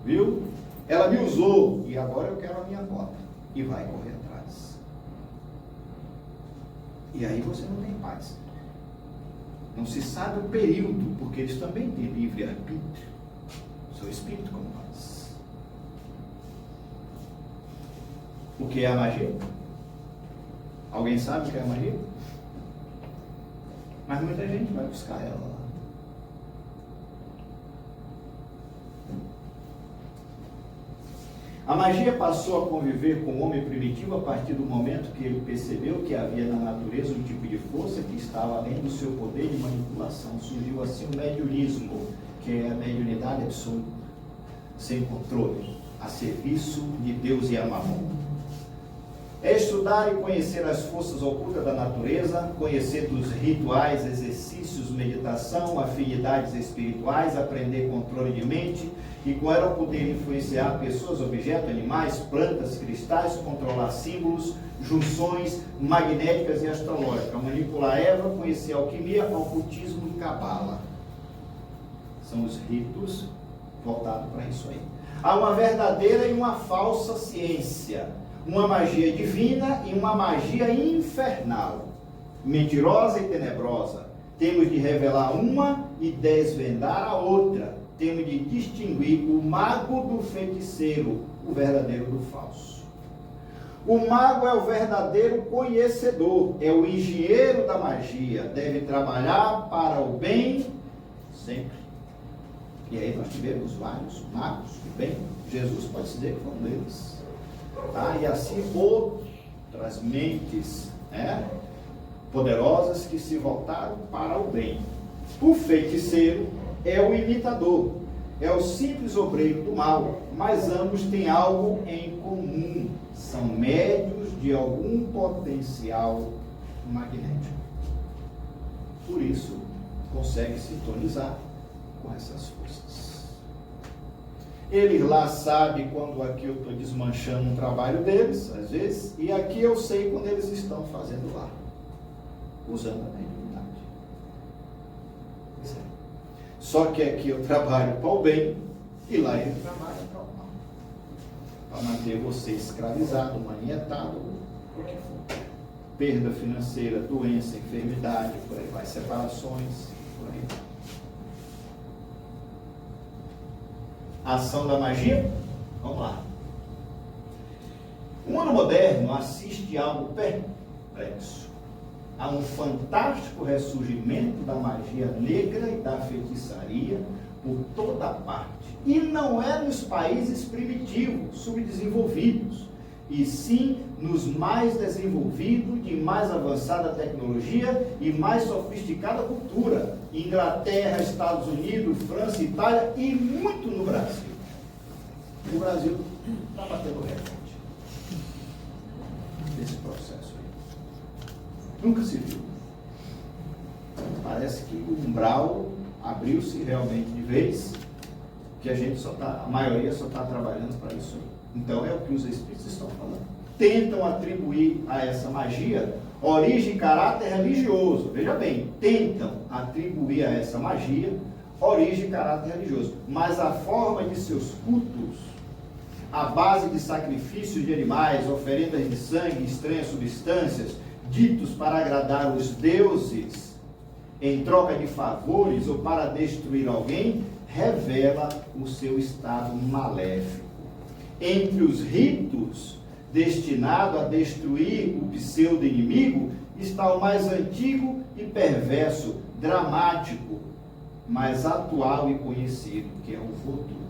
viu? Ela me usou e agora eu quero a minha cota. E vai correr atrás. E aí você não tem paz. Não se sabe o período, porque eles também têm livre-arbítrio. Seu espírito como nós. O que é a magia? Alguém sabe o que é a magia? Mas muita gente vai buscar ela lá. A magia passou a conviver com o homem primitivo a partir do momento que ele percebeu que havia na natureza um tipo de força que estava além do seu poder de manipulação. Surgiu assim o mediunismo, que é a mediunidade absoluta, sem controle, a serviço de Deus e a Mamon. É estudar e conhecer as forças ocultas da natureza, conhecer dos rituais, exercícios, meditação, afinidades espirituais, aprender controle de mente e com ela poder influenciar pessoas, objetos, animais, plantas, cristais, controlar símbolos, junções magnéticas e astrológicas, manipular Eva, conhecer alquimia, ocultismo e cabala. São os ritos voltados para isso aí. Há uma verdadeira e uma falsa ciência. Uma magia divina e uma magia infernal, mentirosa e tenebrosa. Temos de revelar uma e desvendar a outra. Temos de distinguir o mago do feiticeiro, o verdadeiro do falso. O mago é o verdadeiro conhecedor, é o engenheiro da magia, deve trabalhar para o bem sempre. E aí nós tivemos vários magos do bem, Jesus pode se dizer que foi um deles. E assim outras mentes poderosas que se voltaram para o bem. O feiticeiro é o imitador, é o simples obreiro do mal, mas ambos têm algo em comum, são médios de algum potencial magnético. Por isso, consegue sintonizar com essas forças. Eles lá sabem quando aqui eu estou desmanchando um trabalho deles, às vezes, e aqui eu sei quando eles estão fazendo lá, usando a mediunidade. Só que aqui eu trabalho para o bem e lá ele trabalha para o mal. Para manter você escravizado, manietado, o que for. Perda financeira, doença, enfermidade, por aí vai, separações, por aí vai. Ação da magia? Vamos lá. O mundo moderno assiste a algo perplexo. Há um fantástico ressurgimento da magia negra e da feitiçaria por toda parte. E não é nos países primitivos, subdesenvolvidos, e sim nos mais desenvolvidos, de mais avançada tecnologia e mais sofisticada cultura. Inglaterra, Estados Unidos, França, Itália e muito no Brasil. O Brasil está batendo recorde nesse processo aí. Nunca se viu. Parece que o umbral abriu-se realmente de vez, que a maioria só está trabalhando para isso aí. Então é o que os espíritos estão falando. tentam atribuir a essa magia origem e caráter religioso. Veja bem, tentam atribuir a essa magia origem e caráter religioso. Mas a forma de seus cultos, a base de sacrifícios de animais, oferendas de sangue, estranhas substâncias, ditos para agradar os deuses, em troca de favores ou para destruir alguém, revela o seu estado maléfico. Entre os ritos destinados a destruir o pseudo-inimigo, está o mais antigo e perverso, dramático, mais atual e conhecido, que é o voodoo,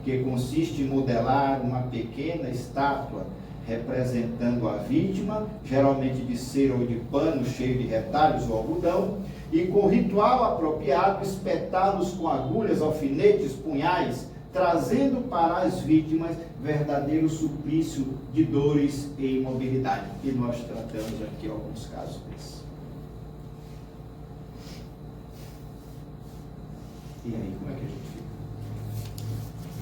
que consiste em modelar uma pequena estátua representando a vítima, geralmente de cera ou de pano cheio de retalhos ou algodão, e com ritual apropriado espetá-los com agulhas, alfinetes, punhais, trazendo para as vítimas verdadeiro suplício de dores e imobilidade. E nós tratamos aqui alguns casos desses. E aí, como é que a gente fica?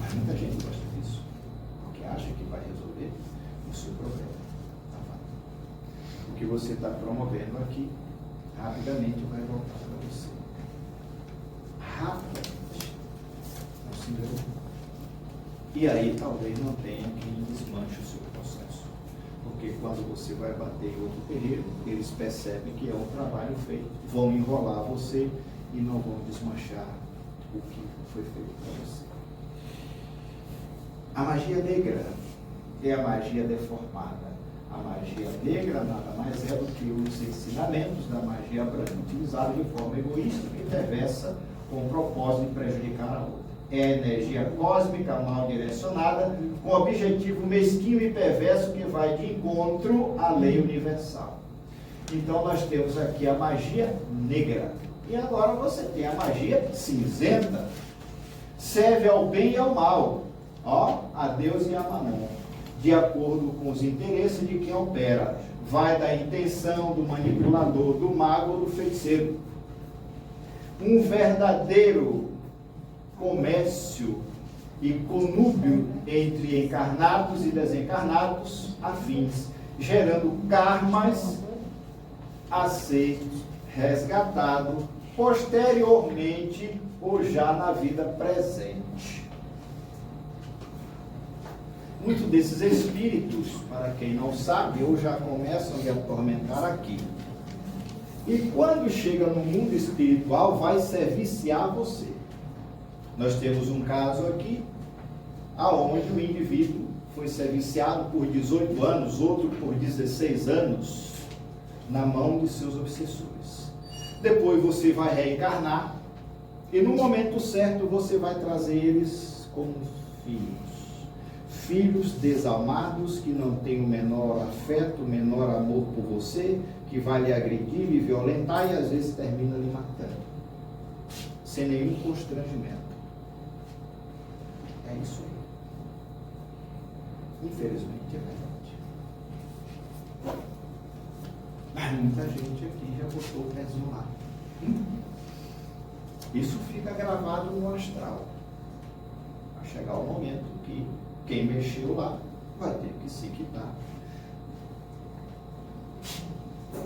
Mas muita gente gosta disso, porque acha que vai resolver o seu problema. O que você está promovendo aqui, rapidamente vai voltar para você. Rapidamente. Não se engane. E aí talvez não tenha quem desmanche o seu processo. Porque quando você vai bater em outro terreiro, eles percebem que é um trabalho feito, vão enrolar você e não vão desmanchar o que foi feito para você. A magia negra é a magia deformada. A magia negra nada mais é do que os ensinamentos da magia branca utilizados de forma egoísta e perversa com o propósito de prejudicar a outra. É a energia cósmica mal direcionada com objetivo mesquinho e perverso que vai de encontro à lei universal. Então nós temos aqui a magia negra. E agora você tem a magia cinzenta. Serve ao bem e ao mal, a Deus e a Mamon, de acordo com os interesses de quem opera. Vai da intenção do manipulador, do mago ou do feiticeiro. Um verdadeiro comércio e conúbio entre encarnados e desencarnados afins, gerando karmas a ser resgatado posteriormente ou já na vida presente. Muitos desses espíritos, para quem não sabe, ou já começam a lhe atormentar aqui. E quando chega no mundo espiritual, vai serviciar você. Nós temos um caso aqui, aonde o indivíduo foi serviciado por 18 anos, outro por 16 anos, na mão de seus obsessores. Depois você vai reencarnar, e no momento certo você vai trazer eles como filhos. Filhos desalmados, que não têm o menor afeto, o menor amor por você, que vai lhe agredir, lhe violentar e às vezes termina lhe matando. Sem nenhum constrangimento. É isso aí. Infelizmente é verdade. Mas muita gente aqui já botou o pezinho lá. Isso fica gravado no astral. Vai chegar o momento que quem mexeu lá vai ter que se quitar.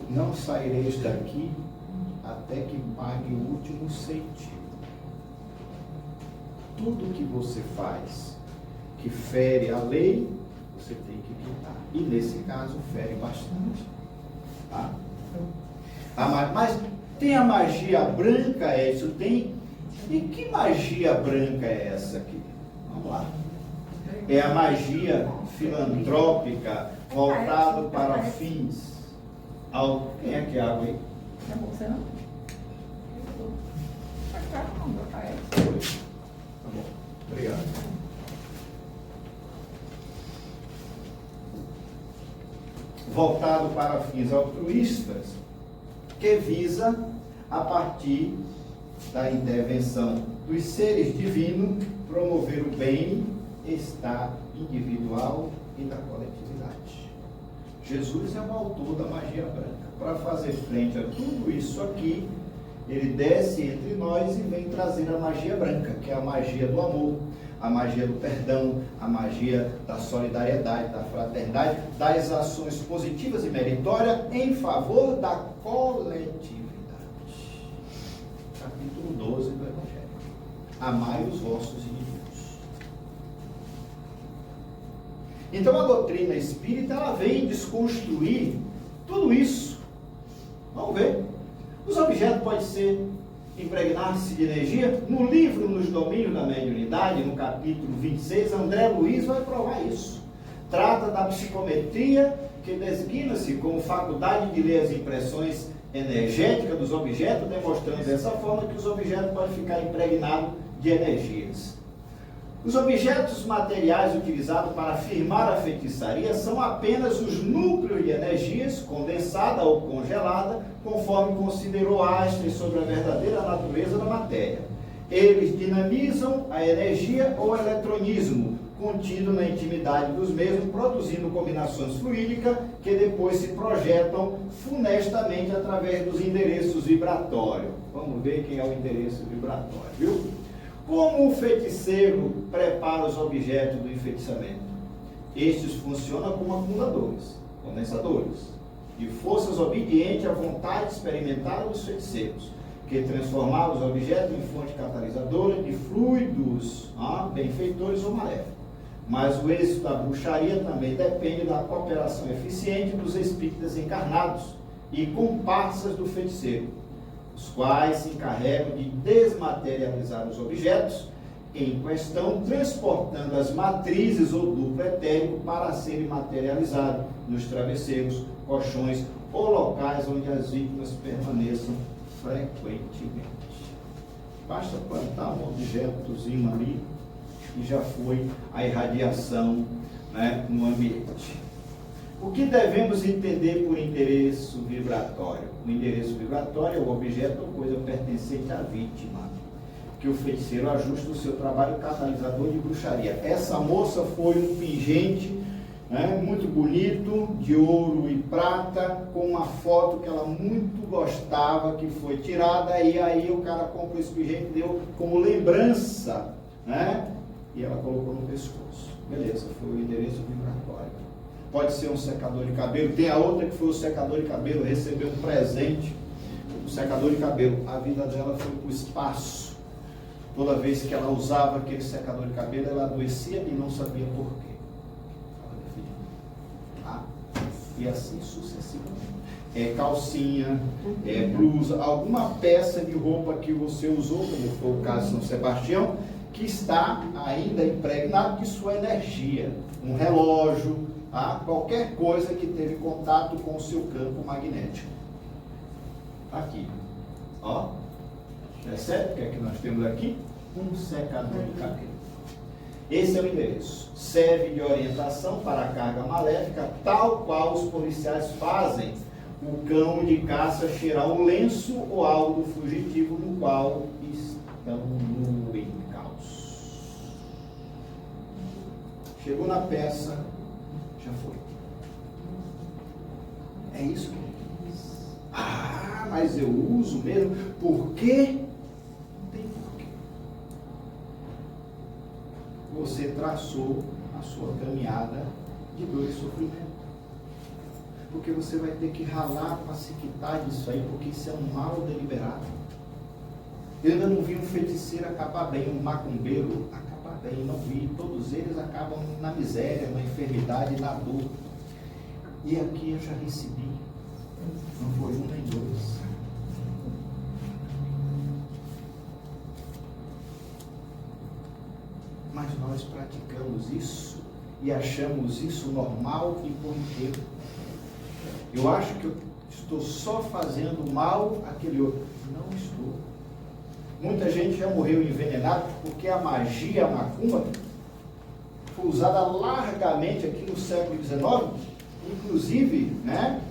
Não saireis daqui até que pague o último centavo. Tudo que você faz que fere a lei, você tem que quitar. E nesse caso, fere bastante. Tá? Mas tem a magia branca, isso tem? E que magia branca é essa aqui? Vamos lá. É a magia filantrópica, voltado para fins. Quem é que é água aí? Não é você não? Tá bom, obrigado. Voltado para fins altruístas, que visa, a partir da intervenção dos seres divinos, promover o bem-estar individual e da coletividade. Jesus é o autor da magia branca. Para fazer frente a tudo isso aqui, ele desce entre nós e vem trazer a magia branca, que é a magia do amor, a magia do perdão, a magia da solidariedade, da fraternidade, das ações positivas e meritórias em favor da coletividade. Capítulo 12 do Evangelho. Amai os vossos inimigos. Então a doutrina espírita, ela vem desconstruir tudo isso. Vamos ver. Os objetos podem ser impregnar-se de energia. No livro Nos Domínios da Mediunidade, no capítulo 26, André Luiz vai provar isso. Trata da psicometria, que designa-se como faculdade de ler as impressões energéticas dos objetos, demonstrando dessa forma que os objetos podem ficar impregnados de energias. Os objetos materiais utilizados para firmar a feitiçaria são apenas os núcleos de energias, condensada ou congelada, conforme considerou Einstein sobre a verdadeira natureza da matéria. Eles dinamizam a energia ou eletronismo, contido na intimidade dos mesmos, produzindo combinações fluídicas que depois se projetam funestamente através dos endereços vibratórios. Vamos ver quem é o endereço vibratório, viu? Como o feiticeiro prepara os objetos do enfeitiçamento? Estes funcionam como acumuladores, condensadores, de forças obedientes à vontade experimentada dos feiticeiros, que transformaram os objetos em fonte catalisadora de fluidos benfeitores ou maléficos. Mas o êxito da bruxaria também depende da cooperação eficiente dos espíritos encarnados e comparsas do feiticeiro, os quais se encarregam de desmaterializar os objetos em questão, transportando as matrizes ou duplo etérico para serem materializados nos travesseiros, colchões ou locais onde as vítimas permaneçam frequentemente. Basta plantar um objetozinho ali e já foi a irradiação, né, no ambiente. O que devemos entender por endereço vibratório? O endereço vibratório é o objeto ou coisa pertencente à vítima, que o feiticeiro ajusta o seu trabalho catalisador de bruxaria. Essa moça foi um pingente, né, muito bonito, de ouro e prata, com uma foto que ela muito gostava, que foi tirada, e aí o cara comprou esse pingente e deu como lembrança, né, e ela colocou no pescoço. Beleza, foi o endereço vibratório. Pode ser um secador de cabelo. Tem a outra que foi o secador de cabelo, recebeu um presente, o secador de cabelo. A vida dela foi para o espaço. Toda vez que ela usava aquele secador de cabelo, ela adoecia e não sabia por quê. E assim sucessivamente. É calcinha, é blusa, alguma peça de roupa que você usou, como foi o caso de São Sebastião, que está ainda impregnado de sua energia. Um relógio, qualquer coisa que teve contato com o seu campo magnético. Aqui, ó, percebe o que é que nós temos aqui? Um secador de cabelo. Esse é o endereço. Serve de orientação para a carga maléfica, tal qual os policiais fazem o cão de caça cheirar um lenço ou algo fugitivo no qual estão no encalço. Chegou na peça, já foi. É isso que ele diz. Mas eu uso mesmo. Por quê? Não tem porquê. Você traçou a sua caminhada de dor e sofrimento. Porque você vai ter que ralar para se quitar disso aí, porque isso é um mal deliberado. Eu ainda não vi um feiticeiro acabar bem, um macumbeiro acabar bem, não vi. Todos eles acabam na miséria, na enfermidade, na dor. E aqui eu já recebi, não foi um nem dois. Mas nós praticamos isso e achamos isso normal e corriqueiro. Eu acho que eu estou só fazendo mal àquele outro. Não estou. Muita gente já morreu envenenado porque a magia, a macumba, foi usada largamente aqui no século XIX, inclusive, né,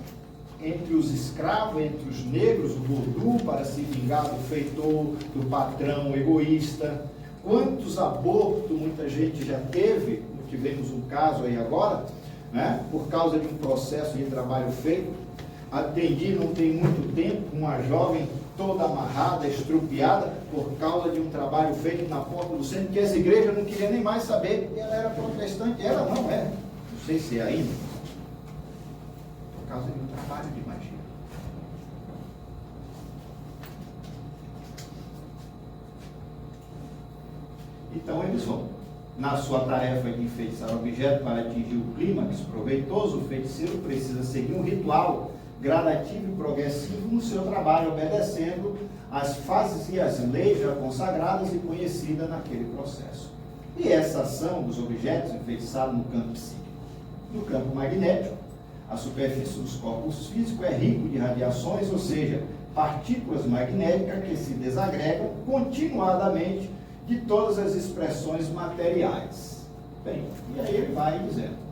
entre os escravos, entre os negros, o voodoo, para se vingar do feitor, do patrão egoísta. Quantos abortos muita gente já teve, tivemos um caso aí agora, né, por causa de um processo de trabalho feito. Atendi, não tem muito tempo, uma jovem toda amarrada, estrupiada, por causa de um trabalho feito na porta do centro, que as igrejas não queriam nem mais saber. Ela era protestante, ela não é, não sei se é ainda, por causa de um trabalho de magia. Então eles vão, na sua tarefa de enfeitiçar o objeto para atingir o clímax proveitoso, o feiticeiro precisa seguir um ritual gradativo e progressivo no seu trabalho, obedecendo as fases e as leis já consagradas e conhecidas naquele processo. E essa ação dos objetos enfeitiçados no campo psíquico. No campo magnético, a superfície dos corpos físicos é rico de radiações, ou seja, partículas magnéticas que se desagregam continuadamente de todas as expressões materiais. Bem, e aí ele vai dizendo: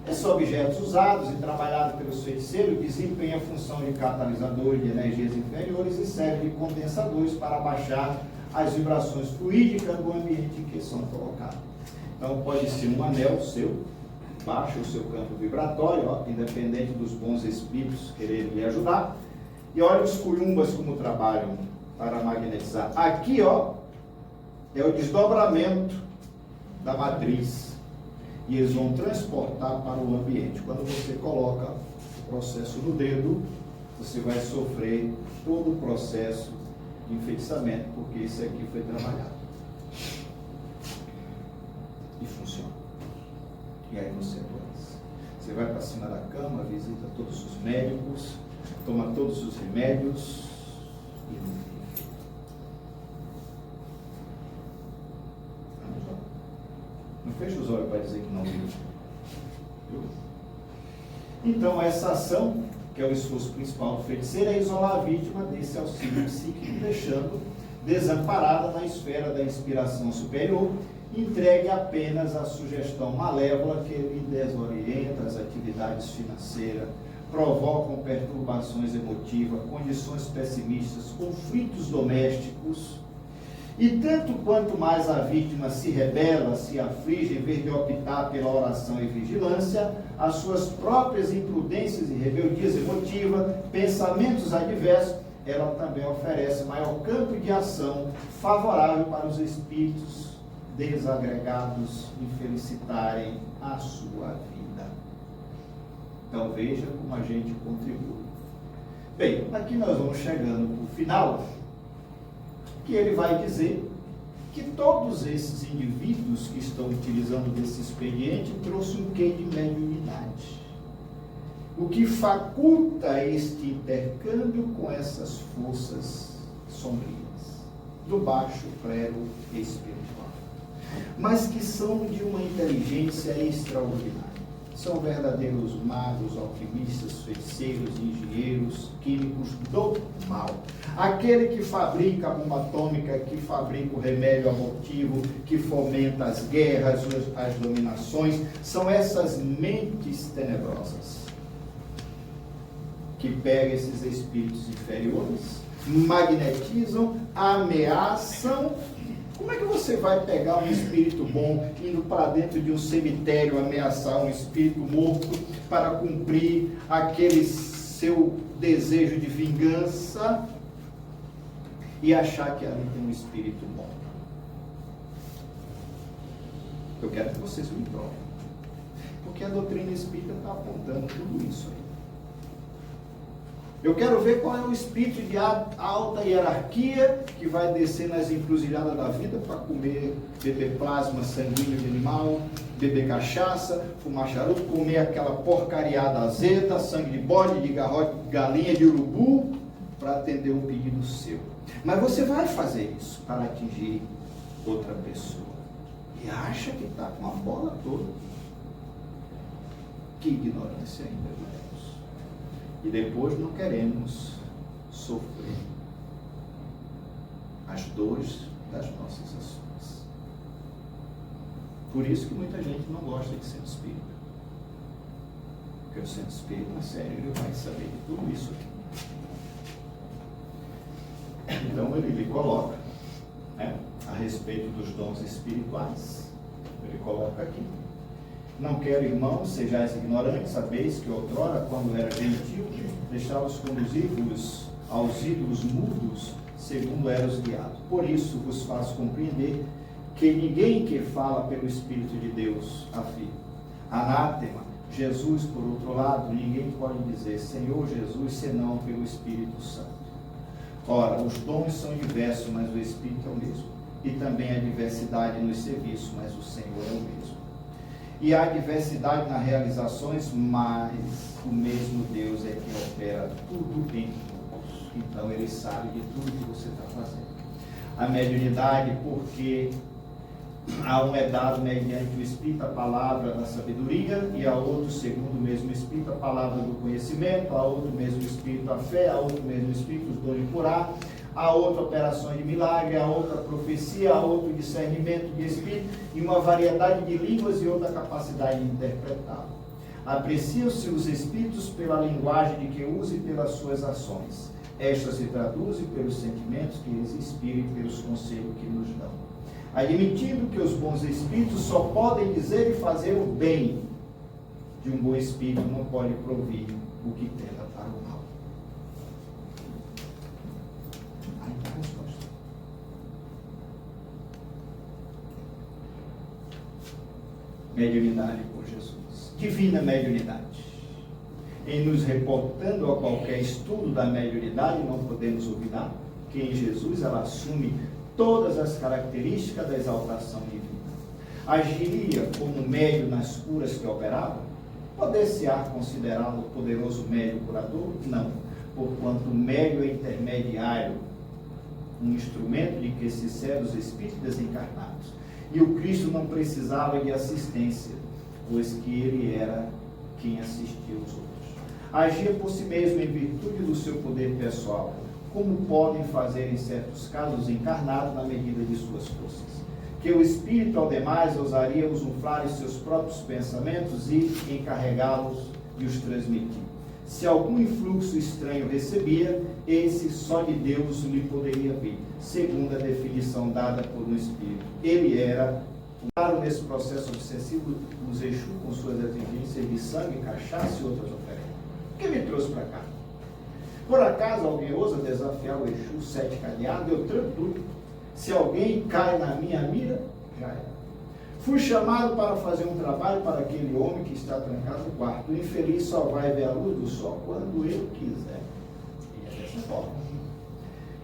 esses objetos usados e trabalhados pelos feiticeiros desempenham a função de catalisadores de energias inferiores e servem de condensadores para baixar as vibrações fluídicas do ambiente em que são colocados. Então pode ser um anel seu, baixa o seu campo vibratório, ó, independente dos bons espíritos quererem lhe ajudar. E olha os cuyumbas como trabalham para magnetizar. Aqui, ó, é o desdobramento da matriz. E eles vão transportar para o ambiente. Quando você coloca o processo no dedo, você vai sofrer todo o processo de enfeitiçamento, porque esse aqui foi trabalhado. E funciona. E aí você adoece. Você vai para cima da cama, visita todos os médicos, toma todos os remédios e não fica. Não fecha os olhos para dizer que não viu. Então, essa ação, que é o esforço principal do feiticeiro, é isolar a vítima desse auxílio psíquico, deixando desamparada na esfera da inspiração superior, entregue apenas à sugestão malévola que lhe desorienta as atividades financeiras, provocam perturbações emotivas, condições pessimistas, conflitos domésticos. E tanto quanto mais a vítima se rebela, se aflige, em vez de optar pela oração e vigilância, as suas próprias imprudências e rebeldias emotivas, pensamentos adversos, ela também oferece maior campo de ação favorável para os espíritos desagregados e felicitarem a sua vida. Então veja como a gente contribui. Bem, aqui nós vamos chegando para o final, que ele vai dizer que todos esses indivíduos que estão utilizando desse expediente trouxe um quê de mediunidade, o que faculta este intercâmbio com essas forças sombrias, do baixo clero espiritual, mas que são de uma inteligência extraordinária. São verdadeiros magos, alquimistas, feiticeiros, engenheiros, químicos do mal. Aquele que fabrica a bomba atômica, que fabrica o remédio abortivo, que fomenta as guerras, as dominações, são essas mentes tenebrosas que pegam esses espíritos inferiores, magnetizam, ameaçam. Como é que você vai pegar um espírito bom, indo para dentro de um cemitério, ameaçar um espírito morto para cumprir aquele seu desejo de vingança e achar que ali tem um espírito bom? Eu quero que vocês me provem, porque a doutrina espírita está apontando tudo isso aí. Eu quero ver qual é o espírito de alta hierarquia que vai descer nas encruzilhadas da vida para comer, beber plasma sanguíneo de animal, beber cachaça, fumar charuto, comer aquela porcariada azeda, sangue de bode, de garrote, de galinha, de urubu, para atender um pedido seu. Mas você vai fazer isso para atingir outra pessoa. E acha que está com a bola toda. Que ignorância ainda, irmãos. E depois não queremos sofrer as dores das nossas ações. Por isso que muita gente não gosta de centro espírita. Porque o centro espírita, na série, ele vai saber de tudo isso aqui. Então ele lhe coloca, né, a respeito dos dons espirituais. Ele coloca aqui: não quero, irmãos, sejais ignorantes, sabeis que outrora, quando era gentil, deixava-os conduzir-vos aos ídolos mudos, segundo eras guiados. Por isso vos faço compreender que ninguém que fala pelo Espírito de Deus afirma. Anátema, Jesus, por outro lado, ninguém pode dizer Senhor Jesus, senão pelo Espírito Santo. Ora, os dons são diversos, mas o Espírito é o mesmo. E também há diversidade nos serviços, mas o Senhor é o mesmo. E há diversidade nas realizações, mas o mesmo Deus é quem opera tudo em todos. Então Ele sabe de tudo que você está fazendo. A mediunidade, porque a um é dado mediante o Espírito a palavra da sabedoria, e a outro, segundo o mesmo Espírito, a palavra do conhecimento, a outro mesmo Espírito a fé, a outro mesmo Espírito os dons de curar, a outra operações de milagre, a outra profecia, a outro discernimento de Espírito, e uma variedade de línguas e outra capacidade de interpretar. Apreciam-se os Espíritos pela linguagem de que usa e pelas suas ações. Estas se traduzem pelos sentimentos que eles inspiram e pelos conselhos que nos dão. Admitindo que os bons espíritos só podem dizer e fazer o bem, de um bom espírito não pode provir o que tenda para o mal. Aí está a resposta. Mediunidade por Jesus. Divina mediunidade. Em nos reportando a qualquer estudo da mediunidade, não podemos olvidar que em Jesus ela assume todas as características da exaltação divina. Agiria como médio nas curas que operava? Poder-se-á considerá-lo poderoso médio curador? Não, porquanto o médio é intermediário, um instrumento de que se servem os espíritos desencarnados. E o Cristo não precisava de assistência, pois que ele era quem assistia os outros. Agia por si mesmo em virtude do seu poder pessoal, como podem fazer em certos casos os encarnados na medida de suas forças. Que o Espírito, ao demais, ousaria usufruir os seus próprios pensamentos e encarregá-los de os transmitir. Se algum influxo estranho recebia, esse só de Deus lhe poderia vir, segundo a definição dada por um Espírito. Ele era, claro, nesse processo obsessivo, os Exu com suas exigências de sangue, cachaça e outras oferendas. O que me trouxe para cá? Por acaso alguém ousa desafiar o Exu 7 cadeado? Eu tranco tudo. Se alguém cai na minha mira, já é. Fui chamado para fazer um trabalho para aquele homem que está trancado no quarto. O infeliz só vai ver a luz do sol quando ele quiser. E é dessa forma.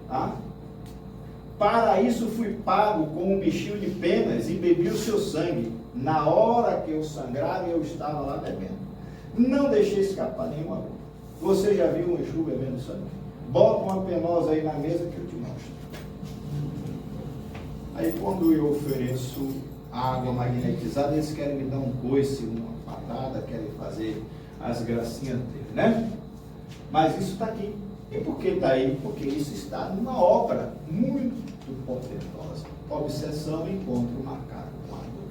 Tá? Para isso fui pago com um bichinho de penas e bebi o seu sangue. Na hora que eu sangrava, eu estava lá bebendo. Não deixei escapar nenhuma luz. Você já viu um Exu bebendo sangue? Bota uma penosa aí na mesa que eu te mostro. Aí quando eu ofereço água magnetizada, eles querem me dar um coice, uma patada, querem fazer as gracinhas dele, né? Mas isso está aqui. E por que está aí? Porque isso está numa obra muito portentosa. Obsessão e encontro marcado com a dor.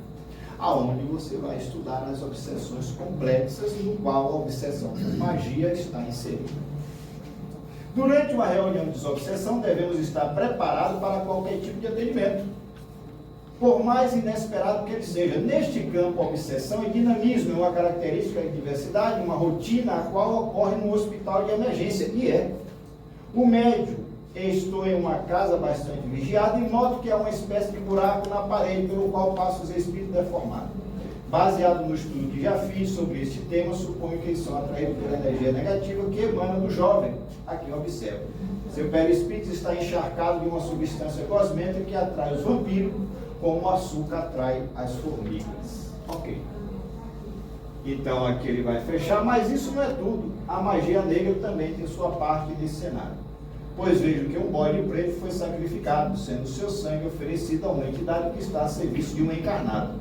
Aonde você vai estudar as obsessões complexas, no qual a obsessão por magia está inserida. Durante uma reunião de desobsessão, devemos estar preparados para qualquer tipo de atendimento, por mais inesperado que ele seja. Neste campo, a obsessão e dinamismo é uma característica de diversidade, uma rotina a qual ocorre no hospital de emergência, e é. O médium, estou em uma casa bastante vigiada e noto que há uma espécie de buraco na parede pelo qual passam os espíritos deformados. Baseado no estudo que já fiz sobre este tema, suponho que eles são atraídos pela energia negativa que emana do jovem. Aqui observa. Seu perispírito está encharcado de uma substância cosmética que atrai os vampiros, como o açúcar atrai as formigas. Ok. Então aqui ele vai fechar, mas isso não é tudo. A magia negra também tem sua parte nesse cenário. Pois vejo que um bode preto foi sacrificado, sendo seu sangue oferecido a uma entidade que está a serviço de um encarnado.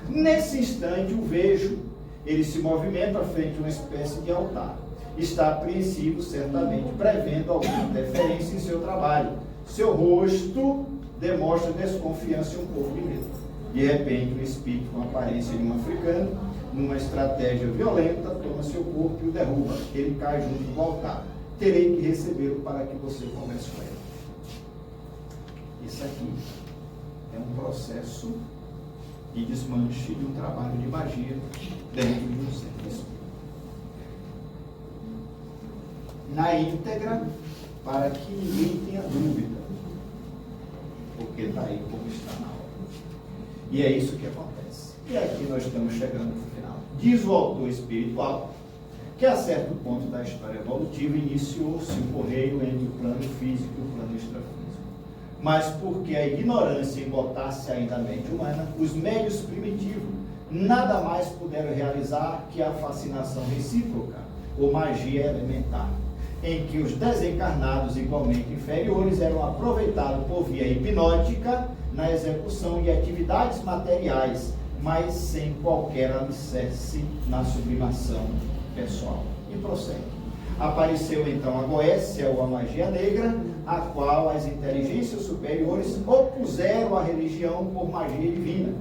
Nesse instante o vejo, ele se movimenta à frente de uma espécie de altar. Está apreensivo, certamente, prevendo alguma interferência em seu trabalho. Seu rosto demonstra desconfiança e um pouco de medo. De repente, um espírito com a aparência de um africano, numa estratégia violenta, toma seu corpo e o derruba. Ele cai junto com o altar. Terei que recebê-lo para que você converse com ele. Isso aqui é um processo de desmanche de um trabalho de magia dentro de um centro espírita. Na íntegra, para que ninguém tenha dúvida, porque está aí como está na obra. E é isso que acontece. E aqui nós estamos chegando no final. Diz o autor espiritual que a certo ponto da história evolutiva iniciou-se um correio entre o plano físico e o plano extrafísico. Mas porque a ignorância embotasse ainda a mente humana, os médios primitivos nada mais puderam realizar que a fascinação recíproca, ou magia elementar, em que os desencarnados igualmente inferiores eram aproveitados por via hipnótica na execução de atividades materiais, mas sem qualquer alicerce na sublimação pessoal. E prossegue. Apareceu então a Goécia, ou a magia negra, a qual as inteligências superiores opuseram à religião por magia divina,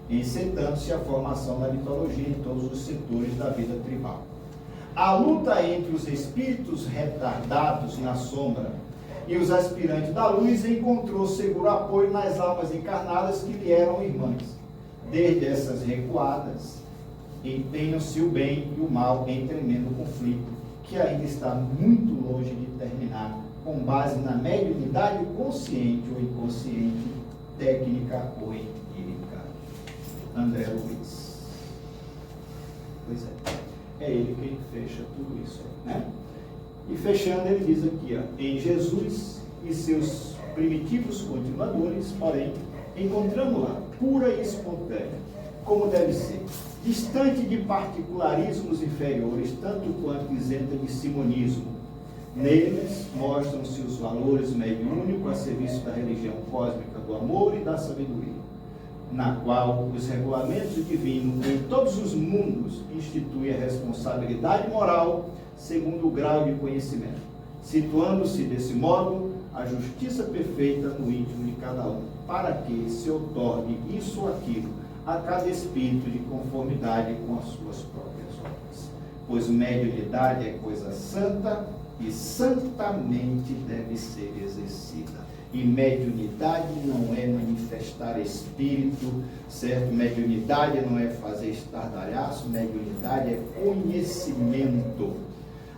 encetando-se a formação da mitologia em todos os setores da vida tribal. A luta entre os espíritos retardados na sombra e os aspirantes da luz encontrou seguro apoio nas almas encarnadas que lhe eram irmãs. Desde essas recuadas, empenham-se o bem e o mal em tremendo conflito, que ainda está muito longe de terminar, com base na mediunidade consciente ou inconsciente, técnica ou empírica. André Luiz. Pois é ele quem fecha tudo isso, né? E fechando, ele diz aqui, ó, em Jesus e seus primitivos continuadores, porém, encontramos lá, pura e espontânea, como deve ser, distante de particularismos inferiores, tanto quanto isenta de simonismo. Neles mostram-se os valores mediúnicos a serviço da religião cósmica do amor e da sabedoria, na qual os regulamentos divinos em todos os mundos instituem a responsabilidade moral segundo o grau de conhecimento, situando-se desse modo a justiça perfeita no íntimo de cada um, para que se outorgue isso ou aquilo a cada espírito de conformidade com as suas próprias obras. Pois mediunidade é coisa santa e santamente deve ser exercida. E mediunidade não é manifestar espírito, certo? Mediunidade não é fazer estardalhaço, mediunidade é conhecimento.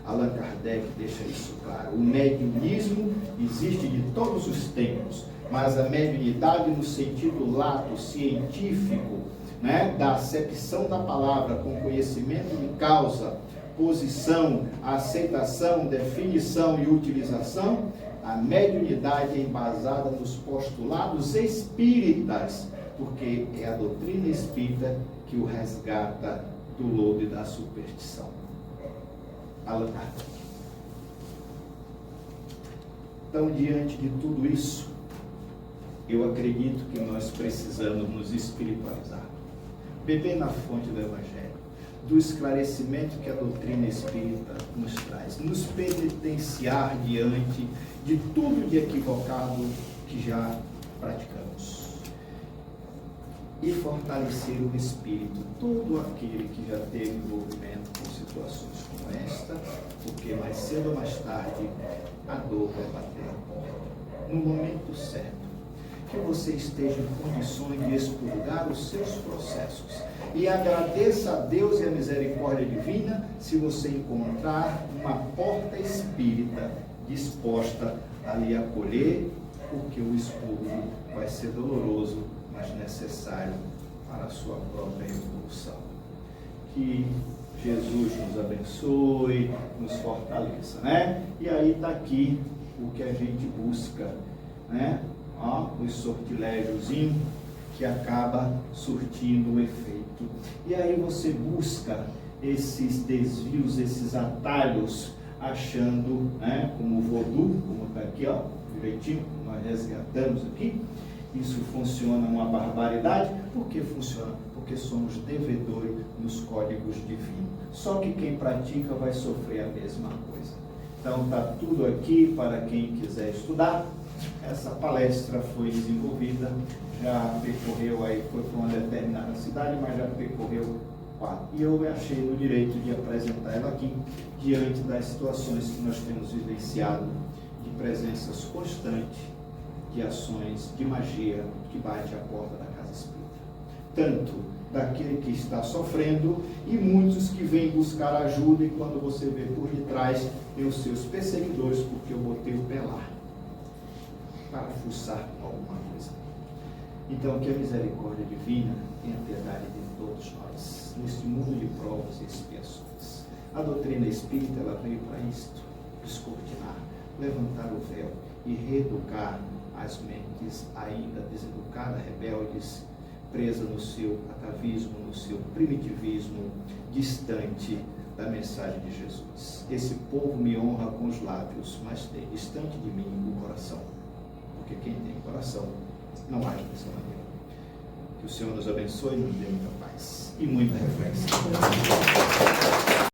Allan Kardec deixa isso claro. O mediunismo existe de todos os tempos, mas a mediunidade no sentido lato, científico, né, da acepção da palavra com conhecimento de causa, posição, aceitação, definição e utilização, a mediunidade é embasada nos postulados espíritas, porque é a doutrina espírita que o resgata do lodo e da superstição. Allan Kardec. Então, diante de tudo isso, eu acredito que nós precisamos nos espiritualizar, beber na fonte do Evangelho, do esclarecimento que a doutrina espírita nos traz, nos penitenciar diante de tudo de equivocado que já praticamos e fortalecer o espírito, todo aquele que já teve envolvimento com situações como esta, porque mais cedo ou mais tarde a dor vai bater a porta. No momento certo, que você esteja em condições de expurgar os seus processos. E agradeça a Deus e a misericórdia divina se você encontrar uma porta espírita disposta a lhe acolher, porque o expurgo vai ser doloroso, mas necessário para a sua própria evolução. Que Jesus nos abençoe, nos fortaleça, né? E aí está aqui o que a gente busca, né? Os sortilégiozinhos que acaba surtindo o efeito. E aí você busca esses desvios, esses atalhos, achando, né, como o voodoo, como está aqui, ó, direitinho, nós resgatamos aqui. Isso funciona uma barbaridade. Por que funciona? Porque somos devedores nos códigos divinos. Só que quem pratica vai sofrer a mesma coisa. Então está tudo aqui para quem quiser estudar. Essa palestra foi desenvolvida, já percorreu aí, foi para uma determinada cidade, mas já percorreu 4. E eu achei no direito de apresentar ela aqui, diante das situações que nós temos vivenciado, de presenças constantes, de ações de magia que bate à porta da casa espírita. Tanto daquele que está sofrendo, e muitos que vêm buscar ajuda, e quando você vê por detrás, tem os seus perseguidores, porque eu botei o pé lá, para fuçar alguma coisa. Então, que a misericórdia divina tenha piedade de todos nós, neste mundo de provas e expiações. A doutrina espírita, ela veio para isto, descortinar, levantar o véu e reeducar as mentes ainda deseducadas, rebeldes, presas no seu atavismo, no seu primitivismo, distante da mensagem de Jesus. Esse povo me honra com os lábios, mas tem distante de mim o coração, porque quem tem coração não age dessa maneira. Que o Senhor nos abençoe e nos dê muita paz e muita reflexão.